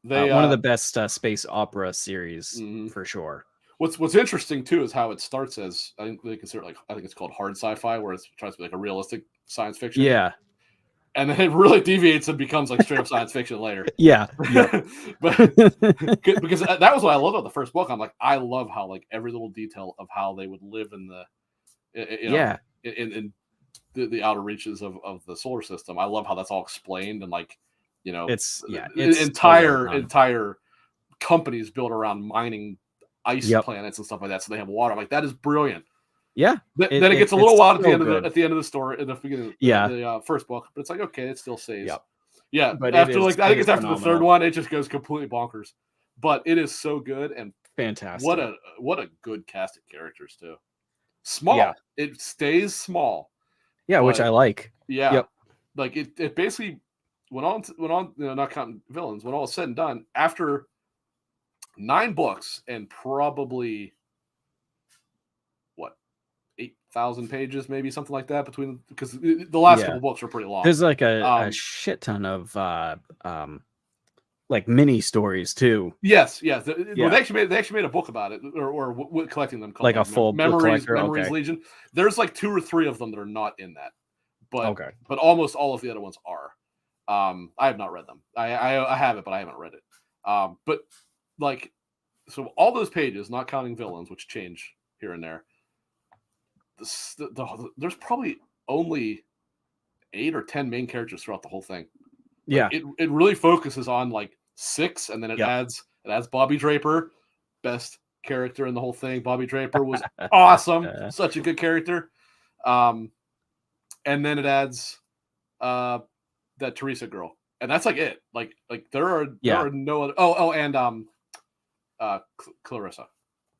One of the best space opera series for sure. What's interesting too is how it starts as I think they consider I think it's called hard sci-fi, where it tries to be like a realistic science fiction. Yeah. And then it really deviates and becomes like straight up science fiction later. Yeah. But because that was what I loved about the first book. I'm like, I love how like every little detail of how they would live in in the outer reaches of the solar system. I love how that's all explained and like, it's entire companies built around mining ice planets and stuff like that. So they have water. I'm like, that is brilliant. Yeah. Then it gets a little wild at the end of the story in the beginning of the first book, but it's like, okay, it still stays. Yeah. But after I think it's after the third one, it just goes completely bonkers. But it is so good and fantastic. What a good cast of characters too. Small. Yeah. It stays small. Yeah, which I like. Yeah. Yep. Like it basically went on, not counting villains, when all is said and done, after 9 books and probably 8,000 pages, maybe something like that because the last couple books were pretty long. There's like a shit ton of like mini stories too. Yes. Well, they actually made a book about it, or collecting them, called like a full Memories Legion. There's like 2 or 3 of them that are not in that, but almost all of the other ones are. I have not read them. I have it, but I haven't read it. But like, so all those pages, not counting villains, which change here and there, there's probably only 8 or 10 main characters throughout the whole thing. Yeah, it really focuses on like 6, and then it adds Bobby Draper, best character in the whole thing. Bobby Draper was awesome, such a good character. And then it adds that Teresa girl, and that's like it. Like there are no other. And Clarissa.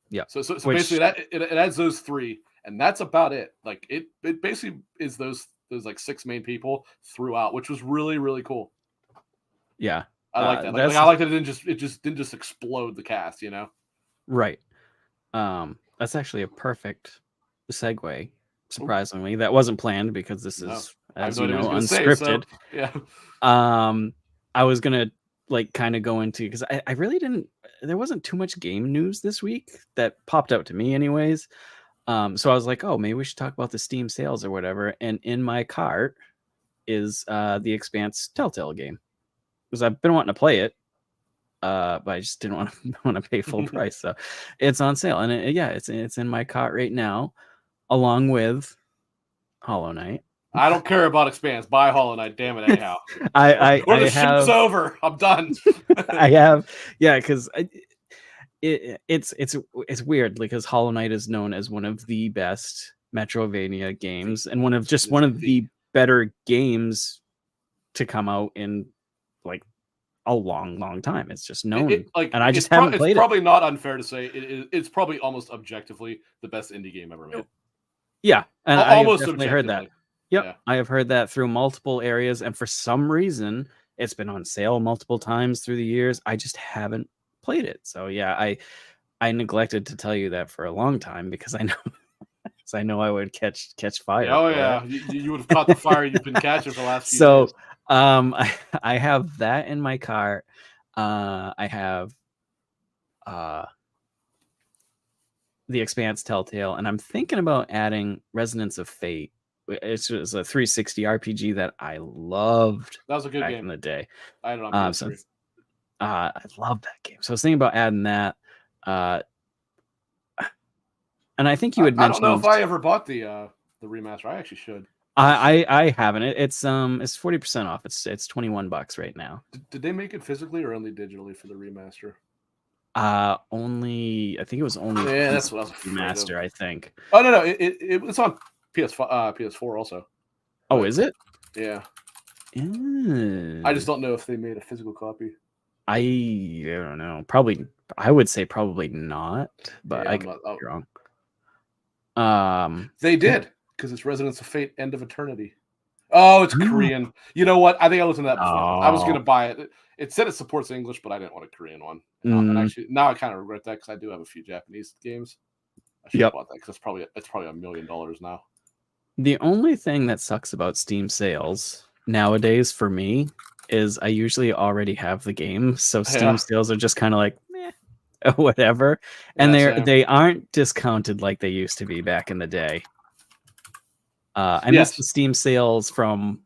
Yeah. So basically that it adds those 3, and that's about it. Like it basically is those like 6 main people throughout, which was really, really cool. Yeah. I like that. I like that it just didn't just explode the cast, Right. That's actually a perfect segue. Surprisingly, that wasn't planned because this is, as you know, unscripted. I was gonna like kind of go into, because I really didn't. There wasn't too much game news this week that popped out to me, anyways. So I was like, oh, maybe we should talk about the Steam sales or whatever. And in my cart is the Expanse Telltale game, because I've been wanting to play it, but I just didn't want to pay full price. So it's on sale, and it's in my cart right now, along with Hollow Knight. I don't care about Expanse. Buy Hollow Knight, damn it, anyhow. I the show's over. I'm done. I have, because it's weird because Hollow Knight is known as one of the best Metroidvania games and one of the better games to come out in like a long time. It's just known, and I just haven't played it. It's probably not unfair to say it's probably almost objectively the best indie game ever made. Yeah, and almost I definitely heard that. Yep, yeah. I have heard that through multiple areas, and for some reason, it's been on sale multiple times through the years. I just haven't played it. So yeah, I neglected to tell you that for a long time because I know I would catch fire. Yeah, oh yeah, you would have caught the fire you've been catching for the last few days. I have that in my cart. I have the Expanse Telltale, and I'm thinking about adding Resonance of Fate. It's a 360 RPG that I loved. That was a good back game in the day. I had it on PS3. I love that game. So I was thinking about adding that. And I think you had mentioned. I don't know if I ever bought the remaster. I actually should. I haven't. It's 40% off. It's $21 right now. Did they make it physically or only digitally for the remaster? Only, I think it was only. Yeah, that's what I was remaster. I think. Oh no, it's on PS4 also. Oh, is it? Yeah. I just don't know if they made a physical copy. I don't know. Probably, I would say probably not, but yeah, I could be wrong. They did, because it's Resonance of Fate: End of Eternity. Oh, it's Korean. You know what? I think I listened to that before. I was gonna buy it. It said it supports English, but I didn't want a Korean one. And actually, now I kind of regret that because I do have a few Japanese games. I should have bought that because it's probably $1 million now. The only thing that sucks about Steam sales nowadays for me is I usually already have the game, so Steam sales are just kind of like whatever, and they aren't discounted like they used to be back in the day. I miss the Steam sales from,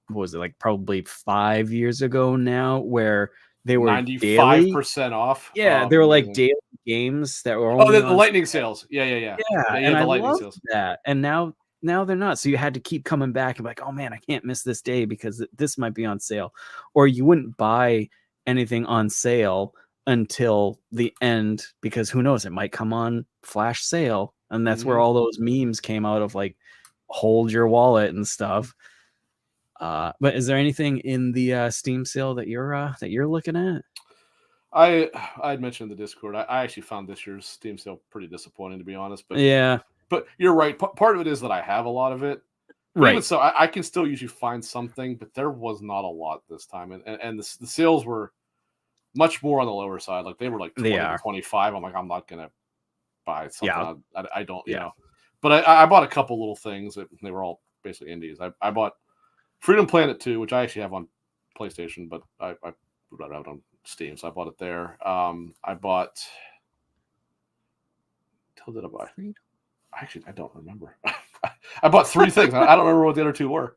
what was it, like probably 5 years ago now, where they were 95% off. Yeah, they were like daily games that were only the lightning sales. Yeah. And I loved that, and now they're not. So you had to keep coming back and be like, oh man, I can't miss this day because this might be on sale. Or you wouldn't buy anything on sale until the end because who knows, it might come on flash sale. And that's where all those memes came out of, like, hold your wallet and stuff. But is there anything in the Steam sale that you're looking at? I had mentioned in the Discord, I actually found this year's Steam sale pretty disappointing, to be honest. But yeah. But you're right. Part of it is that I have a lot of it. Right. Even so, I can still usually find something, but there was not a lot this time. And the sales were much more on the lower side. Like, they were like 20 to 25. I'm like, I'm not going to buy something. I don't, you know. But I bought a couple little things. They were all basically indies. I bought Freedom Planet 2, which I actually have on PlayStation, but I brought it out on Steam, so I bought it there. I bought... What did I buy? Actually, I don't remember. I bought 3 things. I don't remember what the other 2 were.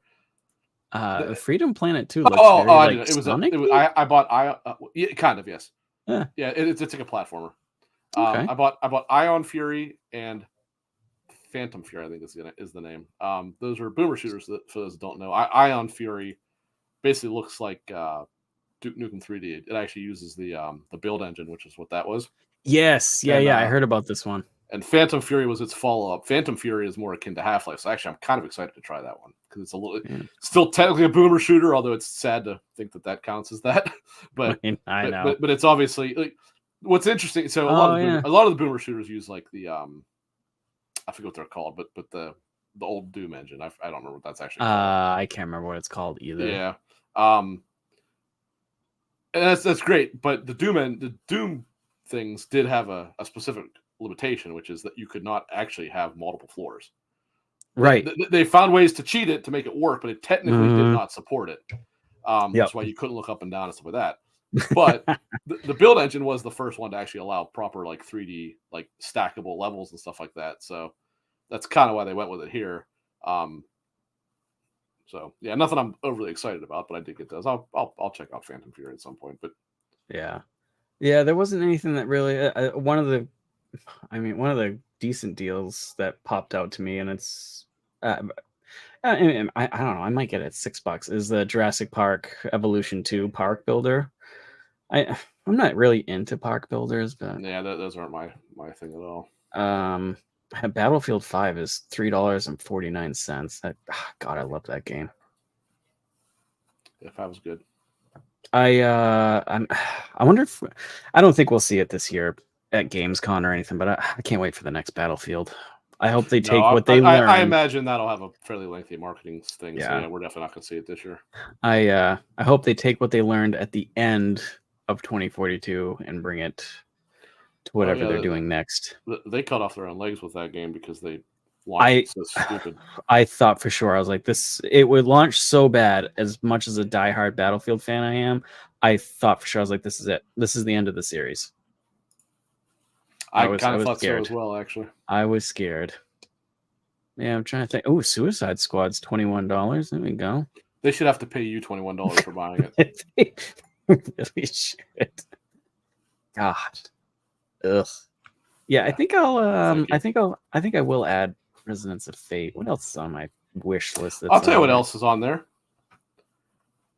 Freedom Planet 2. I did. It was I bought kind of, yes. Yeah, it's like a platformer. Okay. I bought Ion Fury and Phantom Fury, I think is the name. Those are boomer shooters. For those that don't know, Ion Fury basically looks like Duke Nukem 3D. It actually uses the build engine, which is what that was. Yes, I heard about this one. And Phantom Fury was its follow-up. Phantom Fury is more akin to Half-Life, so actually I'm kind of excited to try that one because it's a little still technically a boomer shooter, although it's sad to think that counts as that. But I know. But it's obviously, like, what's interesting. So a lot of the boomer shooters use, like, the I forget what they're called, but the old Doom engine. I don't remember what that's actually called. I can't remember what it's called either. Yeah. And that's great, but the Doom things did have a specific limitation, which is that you could not actually have multiple floors. Right. They found ways to cheat it to make it work, but it technically did not support it. That's why you couldn't look up and down and stuff like that. But the build engine was the first one to actually allow proper, like, 3D, like, stackable levels and stuff like that. So that's kind of why they went with it here. So yeah, nothing I'm overly excited about, but I did get those. I'll check out Phantom Fury at some point. But yeah, there wasn't anything that really one of the decent deals that popped out to me, and it's I don't know, I might get it at $6, is the Jurassic Park Evolution 2 Park Builder. I'm not really into park builders, but yeah, those aren't my thing at all. Battlefield 5 is $3.49. God, I love that game. Yeah, 5 was good. I wonder if, I don't think we'll see it this year at Gamescom or anything, but I can't wait for the next Battlefield. I hope they take what they learned. I imagine that'll have a fairly lengthy marketing thing. Yeah. So yeah, we're definitely not going to see it this year. I hope they take what they learned at the end of 2042 and bring it to whatever they're doing next. They cut off their own legs with that game because they launched so stupid. I thought for sure, I was like, it would launch so bad. As much as a diehard Battlefield fan I am, I thought for sure, I was like, this is it. This is the end of the series. I kind of thought scared. So as well, actually. I was scared. Yeah, I'm trying to think. Oh, Suicide Squad's $21. There we go. They should have to pay you $21 for buying it. They really should. God. Ugh. Yeah, I think I'll I think I will add Resonance of Fate. What else is on my wish list? I'll tell you what else is on there.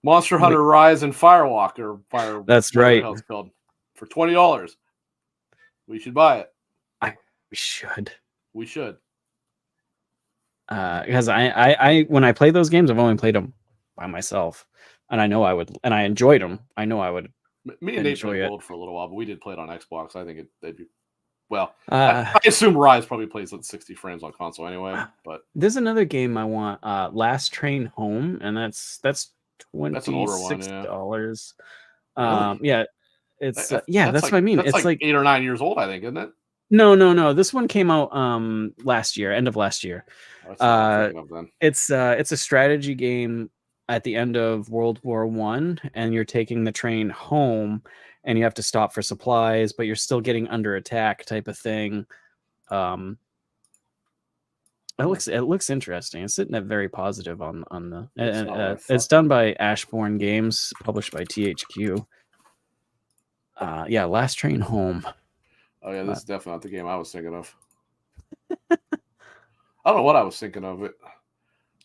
Monster Hunter Rise and Firewalker. That's right. It's called for $20. We should buy it. We should. Because I when I play those games, I've only played them by myself, and I know I would, and I enjoyed them. I know I would. Me and Nate played Gold for a little while, but we did play it on Xbox. I think they'd be. Well, I assume Rise probably plays at 60 frames on console anyway. But there's another game I want, Last Train Home, and that's $26. Yeah, it's that's what I mean. It's like 8 or 9 years old, I think, isn't it? No. This one came out last year, end of last year. It's a strategy game at the end of World War I, and you're taking the train home, and you have to stop for supplies, but you're still getting under attack, type of thing. It looks interesting. It's sitting at very positive on the. It's done by Ashbourne Games, published by THQ. Last Train Home. Oh yeah, this is definitely not the game I was thinking of. I don't know what I was thinking of.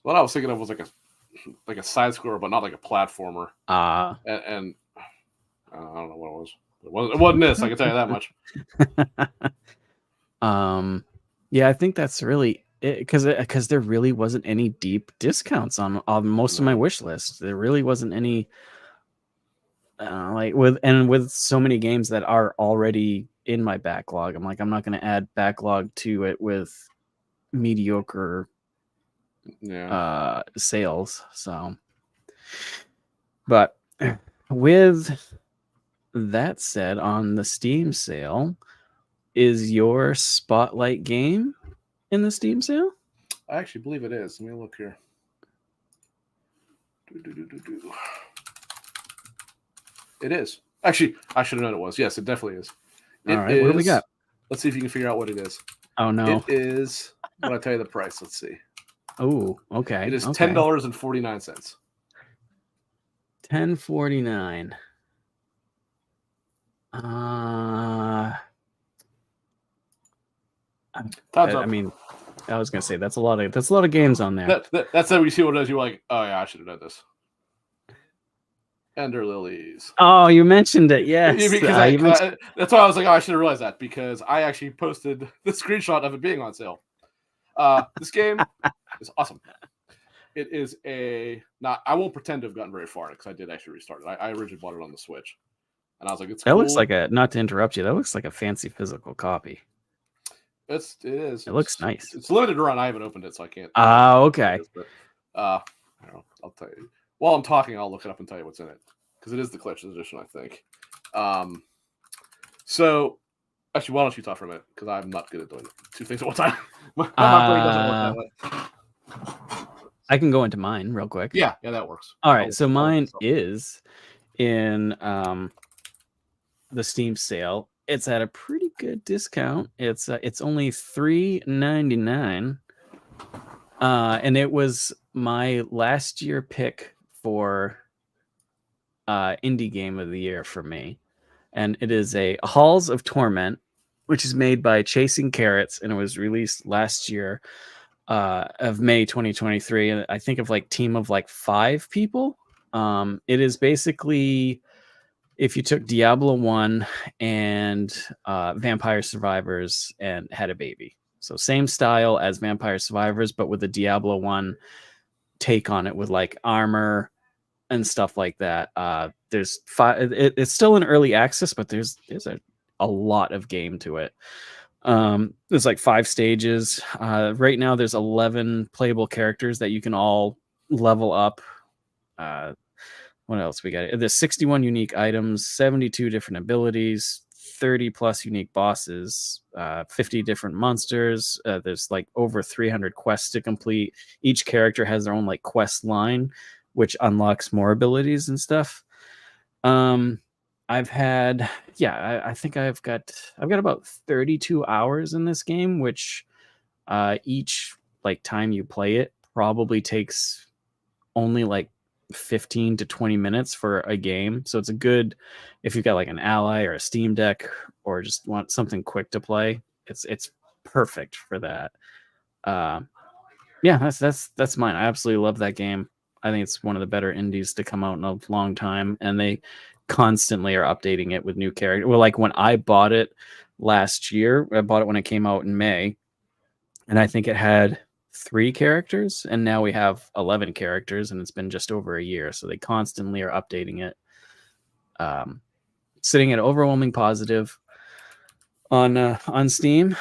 What I was thinking of was like a side scroller, but not like a platformer. And I don't know what it was. It wasn't this. I can tell you that much. Yeah, I think that's really it, because there really wasn't any deep discounts on most of my wish list. There really wasn't any. With so many games that are already in my backlog, I'm like, I'm not going to add backlog to it with mediocre sales. So, but with that said, on the Steam sale, is your Spotlight game in the Steam sale? I actually believe it is. Let me look here. It is. Actually, I should have known it was. Yes, it definitely is. All right, what do we got? Let's see if you can figure out what it is. Oh, no. It is, when I tell you the price, let's see. Oh, okay. It is $10.49. $10.49. I mean, I was gonna say that's a lot of games on there. That's when you see what it is. You're like, oh yeah, I should have done this. Ender Lilies. Oh, you mentioned it, yes. That's why I was like, oh, I should have realized that, because I actually posted the screenshot of it being on sale. This game is awesome. It is I won't pretend to have gotten very far because I did actually restart it. I originally bought it on the Switch, and I was like, it's cool. Looks like not to interrupt you, that looks like a fancy physical copy. It is. It looks nice. It's limited run. I haven't opened it, so I can't. Okay. I don't know. I'll tell you. While I'm talking, I'll look it up and tell you what's in it, because it is the collector's edition, I think. So, actually, why don't you talk for a minute? Because I'm not good at doing two things at one time. My brain doesn't work that way. I can go into mine real quick. Yeah, that works. All right, so mine is in the Steam sale. it's at a pretty good discount. It's only $3.99. And it was my last year pick for indie game of the year for me. And it is a Halls of Torment, which is made by Chasing Carrots, and it was released last year of May 2023. And I think of like team of like 5 people. It is basically if you took Diablo 1 and Vampire Survivors and had a baby. So same style as Vampire Survivors, but with the Diablo 1 take on it with like armor and stuff like that. There's 5. It's still in early access, but there's a lot of game to it. There's like 5 stages. Right now, there's 11 playable characters that you can all level up. What else we got? There's 61 unique items, 72 different abilities, 30 plus unique bosses, 50 different monsters. There's like over 300 quests to complete. Each character has their own like quest line, which unlocks more abilities and stuff. I've had, I think I've got about 32 hours in this game, which each like time you play it probably takes only like 15 to 20 minutes for a game. So it's a good if you've got like an Ally or a Steam Deck or just want something quick to play. It's perfect for that. That's mine. I absolutely love that game. I think it's one of the better indies to come out in a long time, and they constantly are updating it with new characters. Well, like when I bought it last year, I bought it when it came out in May, and I think it had 3 characters, and now we have 11 characters, and it's been just over a year. So they constantly are updating it. Sitting at overwhelming positive on Steam,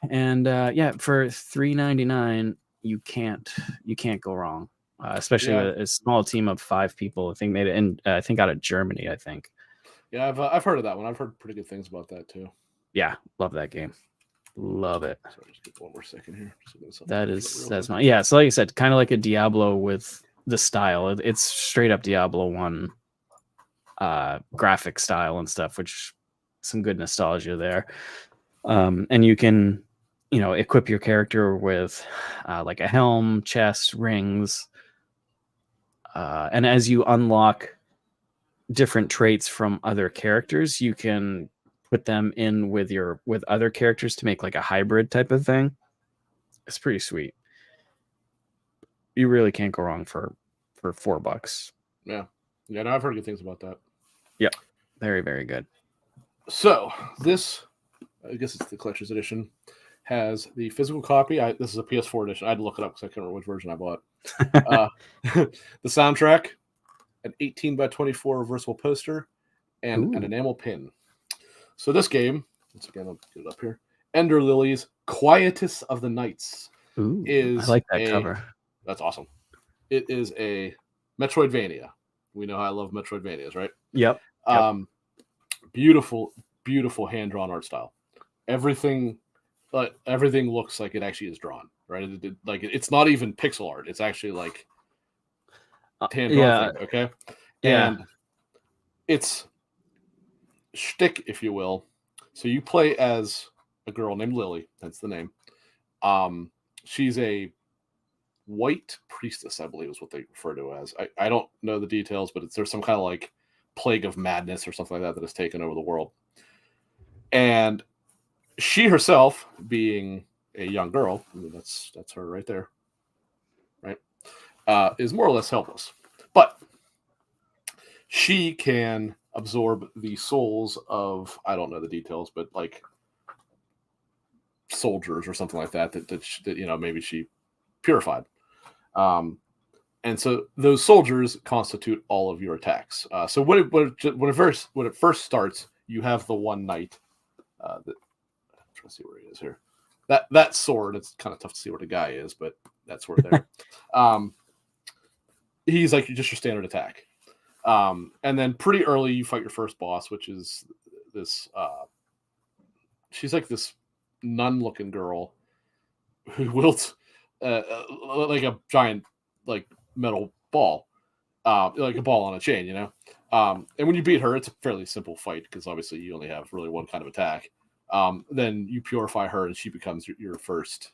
and for $3.99, you can't go wrong. Especially with a small team of 5 people. I think made it in. I think out of Germany. I think. Yeah, I've heard of that one. I've heard pretty good things about that too. Yeah, love that game. Love it. Sorry, just give one more second here. That's my yeah. So like I said, kind of like a Diablo with the style. It's straight up Diablo 1 graphic style and stuff, which some good nostalgia there. And you can, equip your character with like a helm, chest, rings. And as you unlock different traits from other characters, you can put them in with other characters to make like a hybrid type of thing. It's pretty sweet. You really can't go wrong for $4. Yeah. No, I've heard good things about that. Yep. Very, very good. So this, I guess it's the collector's edition, has the physical copy. This is a PS4 edition. I had to look it up because I can't remember which version I bought. The soundtrack, an 18x24 reversible poster, and an enamel pin. So this game, once again, I'll get it up here. Ender Lilies, Quietus of the Nights. I like that cover. That's awesome. It is a Metroidvania. We know how I love Metroidvanias, right? Yep. Beautiful, beautiful hand-drawn art style. Everything looks like it actually is drawn, right? It's not even pixel art. It's actually like hand-drawn thing, okay? Yeah. And it's shtick, if you will. So you play as a girl named Lily. That's the name. She's a white priestess, I believe is what they refer to as. I don't know the details, but there's some kind of like plague of madness or something like that has taken over the world. And she herself, being a young girl, I mean, that's her right there, right? Is more or less helpless. But she can absorb the souls of, I don't know the details, but like soldiers or something like that maybe she purified. And so those soldiers constitute all of your attacks. So when it first starts, you have the one knight. I'm trying to see where he is here. That sword. It's kind of tough to see where the guy is, but that's where there. He's like just your standard attack. And then pretty early, you fight your first boss, which is this. She's like this nun-looking girl who wields like a giant like metal ball. like a ball on a chain, you know. And when you beat her, it's a fairly simple fight because obviously you only have really one kind of attack. Then you purify her, and she becomes your first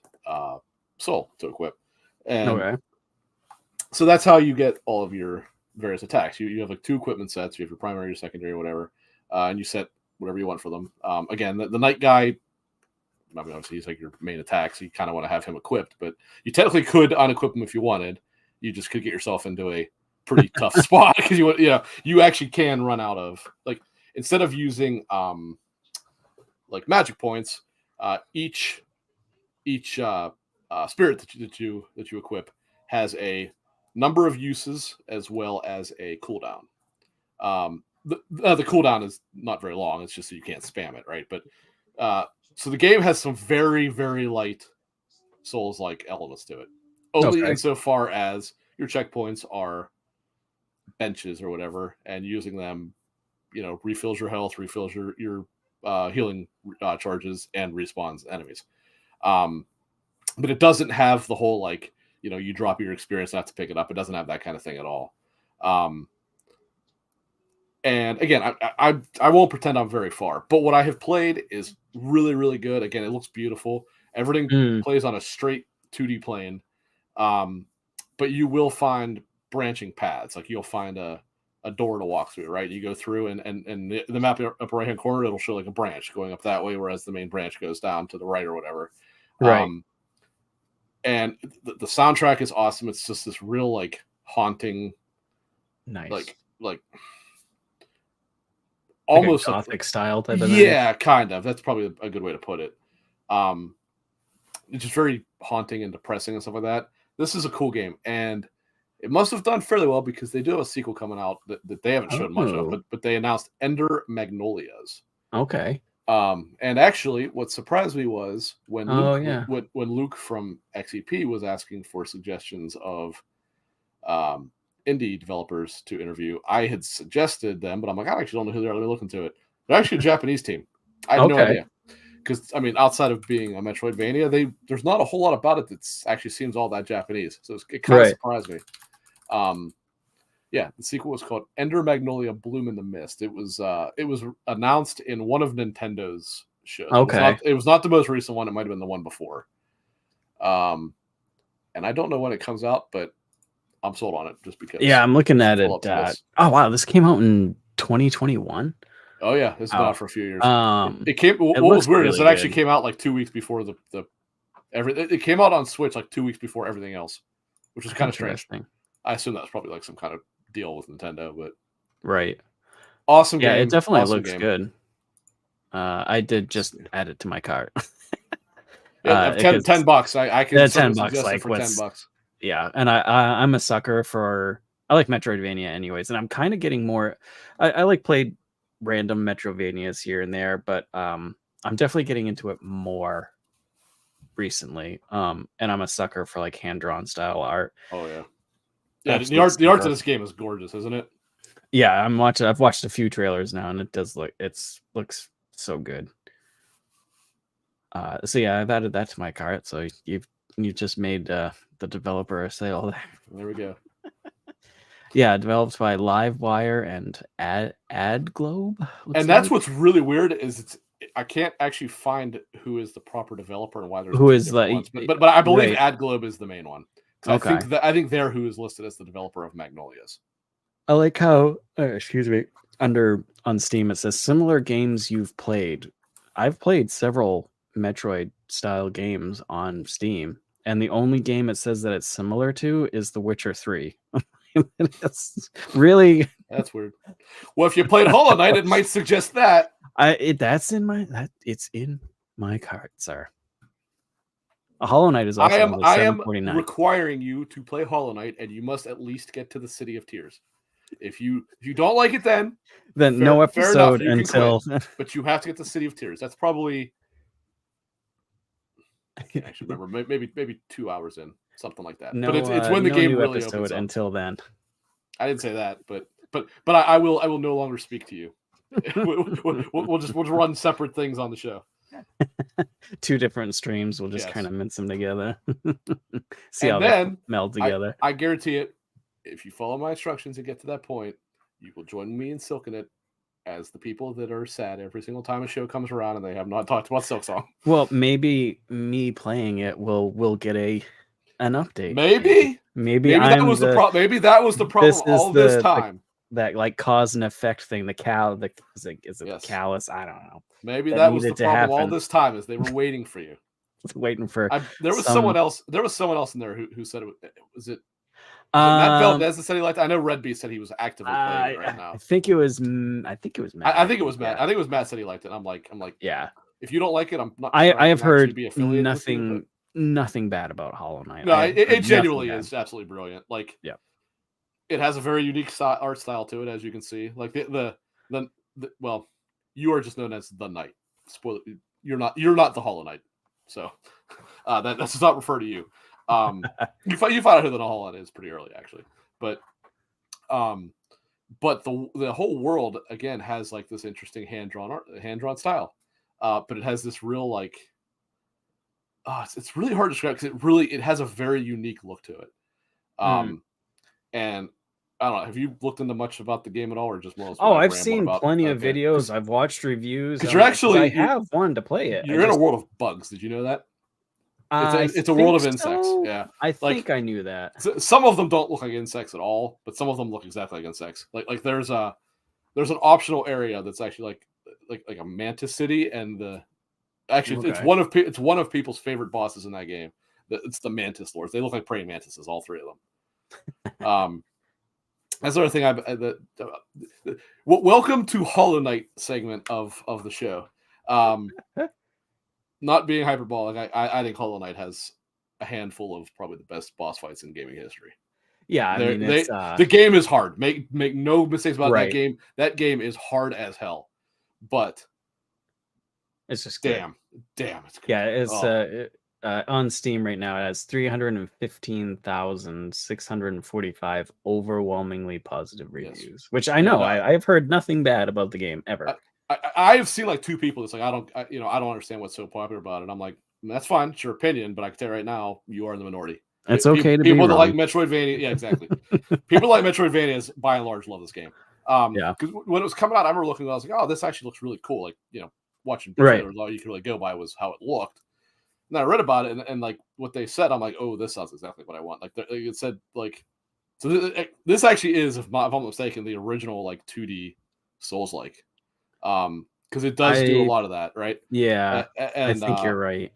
soul to equip. And so that's how you get all of your various attacks. You have like 2 equipment sets. You have your primary, your secondary, whatever, and you set whatever you want for them. Again, the knight guy, I mean, obviously he's like your main attack, so you kind of want to have him equipped, but you technically could unequip him if you wanted. You just could get yourself into a pretty tough spot because you actually can run out of, like, instead of using like magic points, each spirit that you equip has a number of uses as well as a cooldown. The cooldown is not very long. It's just that you can't spam it, right? But so the game has some very, very light Souls-like elements to it. Only insofar as your checkpoints are benches or whatever, and using them, refills your health, refills your healing charges, and respawns enemies. But it doesn't have the whole, like, you drop your experience and have to pick it up. It doesn't have that kind of thing at all. And again, I won't pretend I'm very far, but what I have played is really, really good. Again, it looks beautiful. Everything plays on a straight 2D plane. But you will find branching paths. Like, you'll find a door to walk through, right? You go through, and the map upper right hand corner, it'll show like a branch going up that way, whereas the main branch goes down to the right or whatever. Right. And the soundtrack is awesome. It's just this real, like, haunting, nice, like almost like gothic style type of thing. Yeah, kind of. That's probably a good way to put it. It's just very haunting and depressing and stuff like that. This is a cool game, and it must have done fairly well because they do have a sequel coming out that they haven't shown much of, but they announced Ender Magnolias. Okay. And actually, what surprised me was when Luke from XEP was asking for suggestions of indie developers to interview, I had suggested them, but I'm like, I actually don't know who they are. They're looking to it. They're actually a Japanese team. I had no idea. Because, I mean, outside of being a Metroidvania, there's not a whole lot about it that actually seems all that Japanese. So it kind of surprised me. The sequel was called Ender Magnolia Bloom in the Mist. It was announced in one of Nintendo's shows. Okay. It was not the most recent one. It might have been the one before. And I don't know when it comes out, but I'm sold on it just because. Yeah, I'm looking at it. Oh, wow. This came out in 2021. Oh yeah, it's been out for a few years. It came. What was weird is it actually came out like 2 weeks before it came out on Switch like 2 weeks before everything else, which is kind of strange. I assume that's probably like some kind of deal with Nintendo, but right. Awesome game. Yeah, it definitely looks good. I did just add it to my cart. $10. I can $10. Like, for $10. Yeah, and I'm a sucker for. I like Metroidvania anyways, and I'm kind of getting more. I like played random Metrovanias here and there, but I'm definitely getting into it more recently. And I'm a sucker for like hand-drawn style art. Oh yeah. Yeah, the art to this game is gorgeous, isn't it? Yeah, I've watched a few trailers now, and it looks so good. So yeah, I've added that to my cart. So you've just made the developer a sale there. There we go. Yeah, developed by Livewire and AdGlobe. And that's what's really weird is I can't actually find who is the proper developer and why there's ones. But I believe AdGlobe is the main one. Okay. I think they're who is listed as the developer of Magnolias. I like how on Steam it says similar games you've played. I've played several Metroid style games on Steam, and the only game it says that it's similar to is The Witcher 3. That's really that's weird. Well, if you played Hollow Knight, it might suggest that. It's in my cart, sir. Hollow Knight is also I am requiring you to play Hollow Knight, and you must at least get to the City of Tears. If you don't like it, then no episode until. But you have to get to the City of Tears. That's probably. I should remember maybe 2 hours in, something like that. No, but it's when the game really opens up. Until then, I didn't say that, but I will no longer speak to you. we'll just run separate things on the show. 2 different streams. We'll just kind of mince them together. See and how they meld together. I guarantee it. if you follow my instructions and get to that point, you will join me in Silking It as the people that are sad every single time a show comes around and they have not talked about Silksong. Well, maybe me playing it will get an update. Maybe I'm that was the problem. Maybe that was the problem this is all this time. that like cause and effect thing. Is it Yes. callus? I don't know. Maybe that was the problem all this time, is they were waiting for you. Waiting for there was someone else. There was someone else in there who said was it Matt Valdez that said he liked it? I know Red Beast said he was actively playing it right now. I think it was Matt. I think it was Matt. I think it was Matt said he liked it. I'm like, yeah. If you don't like it, I'm not. I have heard nothing bad about Hollow Knight. No, it genuinely is absolutely brilliant. Like, yeah, it has a very unique art style to it, as you can see. Like the well, you are just known as the Knight. Spoiler, you're not the Hollow Knight. So that does not refer to you. You find out who the Hollow Knight is pretty early, actually. But the whole world again has like this interesting hand drawn style. But it has this real like, it's really hard to describe because it has a very unique look to it. And I don't know. Have you looked into much about the game at all, or just more? I've seen plenty of videos. I've watched reviews. Because I have wanted to play it. You're in a world of bugs. Did you know that? It's a world of insects. Yeah, I think I knew that. Some of them don't look like insects at all, but some of them look exactly like insects. Like there's an optional area that's actually like a mantis city, and it's one of people's favorite bosses in that game. It's the mantis lords. They look like praying mantises, all three of them. That's the other thing. Welcome to Hollow Knight segment of the show. Not being hyperbolic, I think Hollow Knight has a handful of probably the best boss fights in gaming history. Yeah, the game is hard. Make no mistakes about that game. That game is hard as hell, but it's just damn, it's good. Yeah, it's on Steam right now. It has 315,645 overwhelmingly positive reviews, which I know I've heard nothing bad about the game ever. I've seen like two people that's like I don't understand what's so popular about it. I'm like, that's fine, it's your opinion, but I can tell you right now, you are in the minority. It's okay to be people that wrong. like Metroidvania. Yeah, exactly. People like Metroidvanias by and large love this game. Because when it was coming out, I remember looking. I was like, oh, this actually looks really cool. Like watching videos, all you could really go by was how it looked. And I read about it, and like what they said, I'm like, oh, this sounds exactly what I want. Like it said, like, so this actually is, if I'm not mistaken, the original like 2D Souls-like. Because it does do a lot of that, right? Yeah, and I think you're right.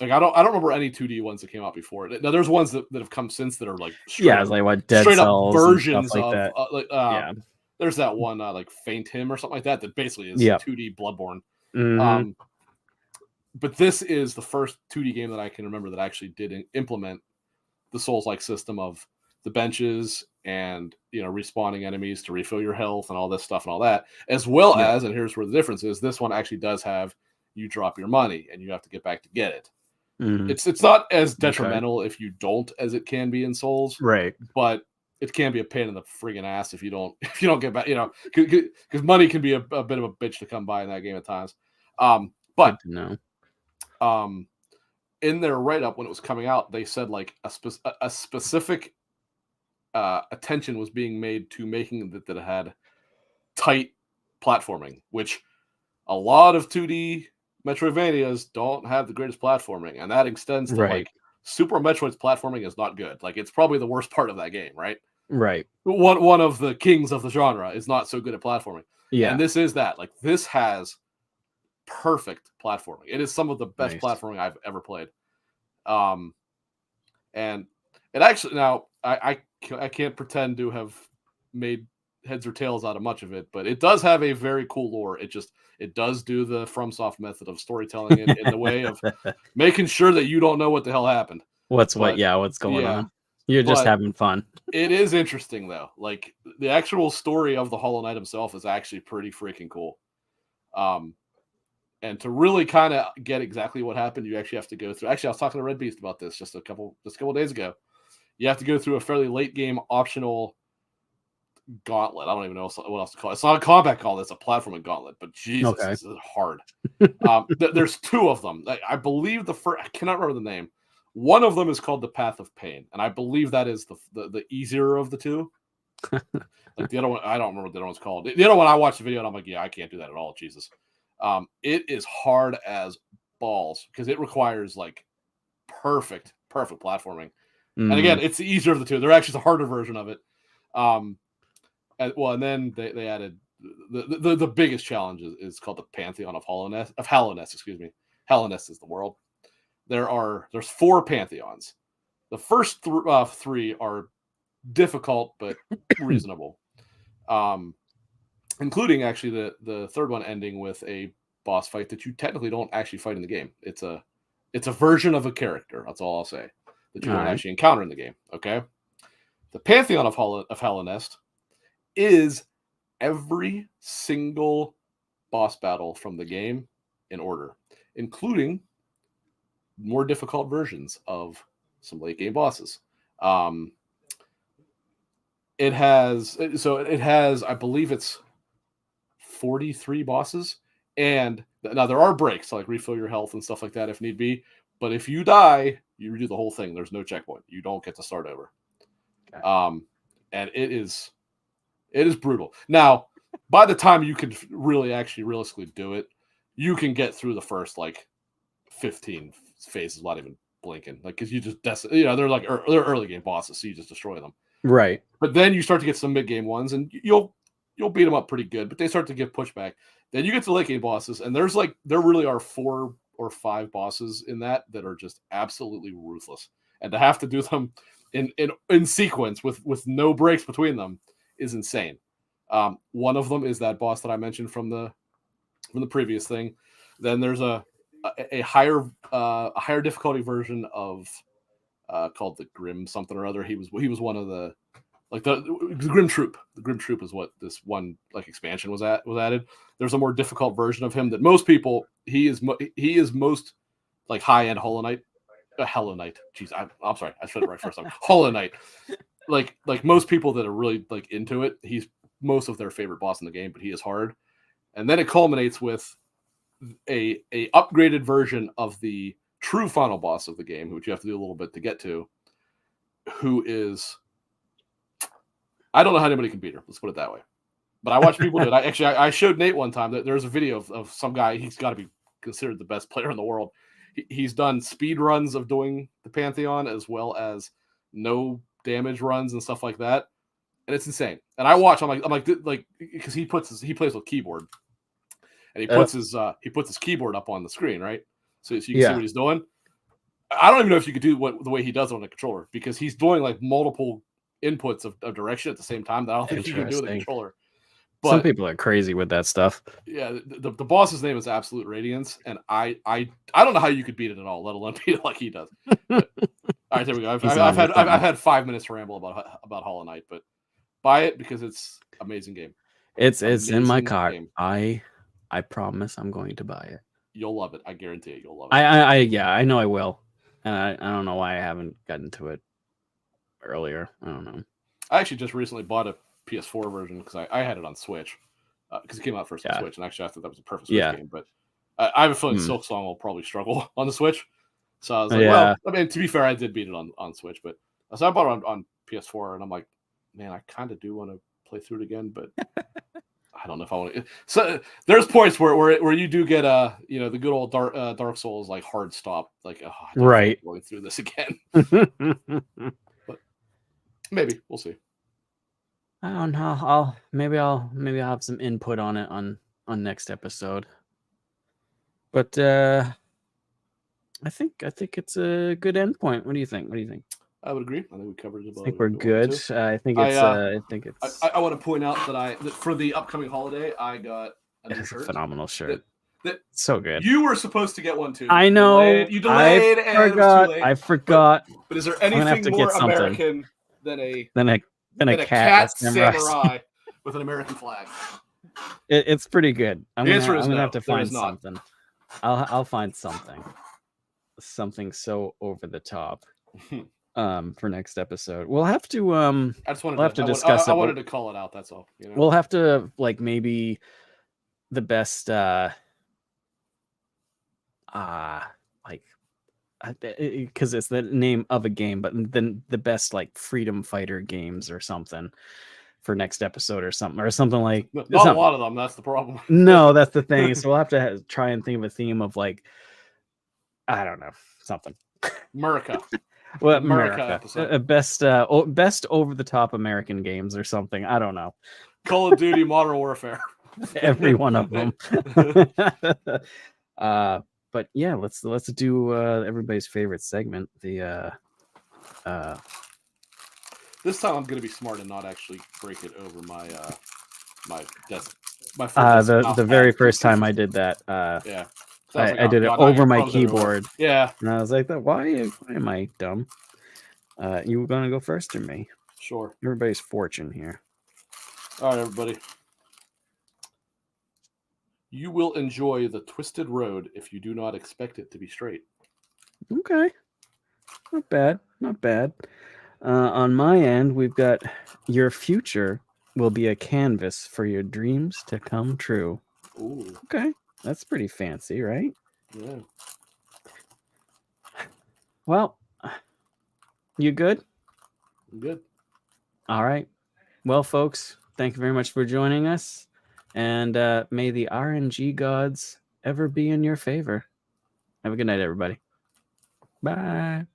Like I don't remember any 2D ones that came out before it. Now there's ones that have come since that are like it's like what Dead Cells up versions like of that. There's that one like Faint Him or something like that basically is 2D Bloodborne. Mm-hmm. But this is the first 2D game that I can remember that actually did implement the Souls-like system of the benches and respawning enemies to refill your health and all this stuff and all that, as well as, and here's where the difference is, this one actually does have you drop your money and you have to get back to get it. Mm-hmm. It's not as detrimental if you don't as it can be in Souls, right? But it can be a pain in the friggin' ass if you don't get back, because money can be a bit of a bitch to come by in that game at times. But no. In their write-up when it was coming out, they said like a specific attention was being made to making that it had tight platforming, which a lot of 2D Metroidvanias don't have the greatest platforming, and that extends to like Super Metroid's platforming is not good. Like it's probably the worst part of that game, right? Right. One of the kings of the genre is not so good at platforming. Yeah. And this is that. Like this has perfect platforming. It is some of the best platforming I've ever played. And it actually, now I can't pretend to have made heads or tails out of much of it, but it does have a very cool lore. It does do the FromSoft method of storytelling in the way of making sure that you don't know what the hell happened. What's going on. You're just having fun. It is interesting though. Like the actual story of the Hollow Knight himself is actually pretty freaking cool. And to really kind of get exactly what happened, you actually have to go through. Actually, I was talking to Red Beast about this just a couple days ago. You have to go through a fairly late game optional gauntlet. I don't even know what else to call it. It's not a combat gauntlet; it's a platforming gauntlet. But Jesus, this is hard. There's two of them. I believe the first. I cannot remember the name. One of them is called the Path of Pain, and I believe that is the easier of the two. Like the other one, I don't remember what the other one's called. The other one, I watched the video and I'm like, yeah, I can't do that at all. Jesus, it is hard as balls because it requires like perfect platforming. And again, it's the easier of the two. They're actually the harder version of it. And then they added the biggest challenge is called the Pantheon of Hallownest. Excuse me. Hallownest is the world. There's 4 pantheons. The first 3 are difficult but reasonable, including actually the third one ending with a boss fight that you technically don't actually fight in the game. It's a version of a character. That's all I'll say that you don't actually encounter in the game. Okay, the Pantheon of Hallownest is every single boss battle from the game in order, including more difficult versions of some late game bosses. It has, I believe it's 43 bosses. And now there are breaks to like refill your health and stuff like that if need be. But if you die, you redo the whole thing. There's no checkpoint. You don't get to start over. Okay. And it is brutal. Now, by the time you can realistically do it, you can get through the first like 15 phases without even blinking. Like, because you just they're early game bosses, so you just destroy them. Right. But then you start to get some mid game ones, and you'll beat them up pretty good. But they start to give pushback. Then you get to the late game bosses, and there really are 4 or 5 bosses in that are just absolutely ruthless. And to have to do them in sequence with no breaks between them is insane. One of them is that boss that I mentioned from the previous thing. Then there's a higher difficulty version of called the Grim something or other. He was one of the like the Grim Troop. The Grim Troop is what this one like expansion was added. There's a more difficult version of him that most people he is most like high end Hollow Knight. Hollow Knight. Jeez, I'm sorry, I said it right first time. Hollow Knight. Like most people that are really like into it, he's most of their favorite boss in the game, but he is hard. And then it culminates with a upgraded version of the true final boss of the game, which you have to do a little bit to get to, who is, I don't know how anybody can beat her. Let's put it that way. But I watch people do it. I showed Nate one time that there's a video of some guy. He's got to be considered the best player in the world. He's done speed runs of doing the Pantheon as well as no damage runs and stuff like that. And it's insane. And I watch. I'm like because he plays with keyboard, and he puts his keyboard up on the screen, right? So you can see what he's doing. I don't even know if you could do the way he does it on the controller, because he's doing like multiple inputs of direction at the same time that I don't think you can do with a controller. But some people are crazy with that stuff. Yeah, the boss's name is Absolute Radiance, and I don't know how you could beat it at all, let alone beat it like he does. But, all right, there we go. I've had 5 minutes to ramble about Hollow Knight, but buy it because it's amazing game. It's in my cart. I promise I'm going to buy it. You'll love it. I guarantee it. You'll love it. I know I will. And I don't know why I haven't gotten to it earlier. I don't know. I actually just recently bought a PS4 version because I had it on Switch because it came out first on Switch, and actually I thought that was a perfect Switch game. But I have a feeling Silk Song will probably struggle on the Switch. So I was like, well, I mean, to be fair, I did beat it on Switch, but so I bought it on PS4, and I'm like, man, I kind of do want to play through it again, but I don't know if I want to. So there's points where you do get the good old Dark Souls like hard stop, like right going through this again. But maybe we'll see. I don't know. Maybe I'll have some input on it on next episode. But I think it's a good endpoint. What do you think? I would agree. I think we covered it. I think we're good. I think it's. I want to point out that for the upcoming holiday, I got a new shirt. A phenomenal shirt. That so good. You were supposed to get one too. I know. You delayed, and it was too late. I forgot. But is there anything more American than a cat samurai with an American flag? It's pretty good. I'm gonna have to find something. I'll find something so over the top. For next episode, we'll have to. We'll have to discuss it. I wanted to call it out. That's all. You know? We'll have to like maybe the best like because it's the name of a game, but then the best like freedom fighter games or something for next episode or something like not a lot of them. That's the problem. No, that's the thing. So we'll have to try and think of a theme of like, I don't know, something. America. Well, America. Best over the top American games or something. I don't know. Call of Duty, Modern Warfare. Every one of them. But yeah, let's do everybody's favorite segment. The this time I'm gonna be smart and not actually break it over my my desk. The very first time I did that. Yeah. I did it over my keyboard. Yeah. And I was like, why am I dumb? You were gonna go first or me? Sure. Everybody's fortune here. All right, everybody. You will enjoy the twisted road if you do not expect it to be straight. Okay. Not bad. Not bad. On my end, we've got your future will be a canvas for your dreams to come true. Ooh. Okay. That's pretty fancy, right? Yeah. Well, you good? I'm good. All right. Well, folks, thank you very much for joining us. And may the RNG gods ever be in your favor. Have a good night, everybody. Bye.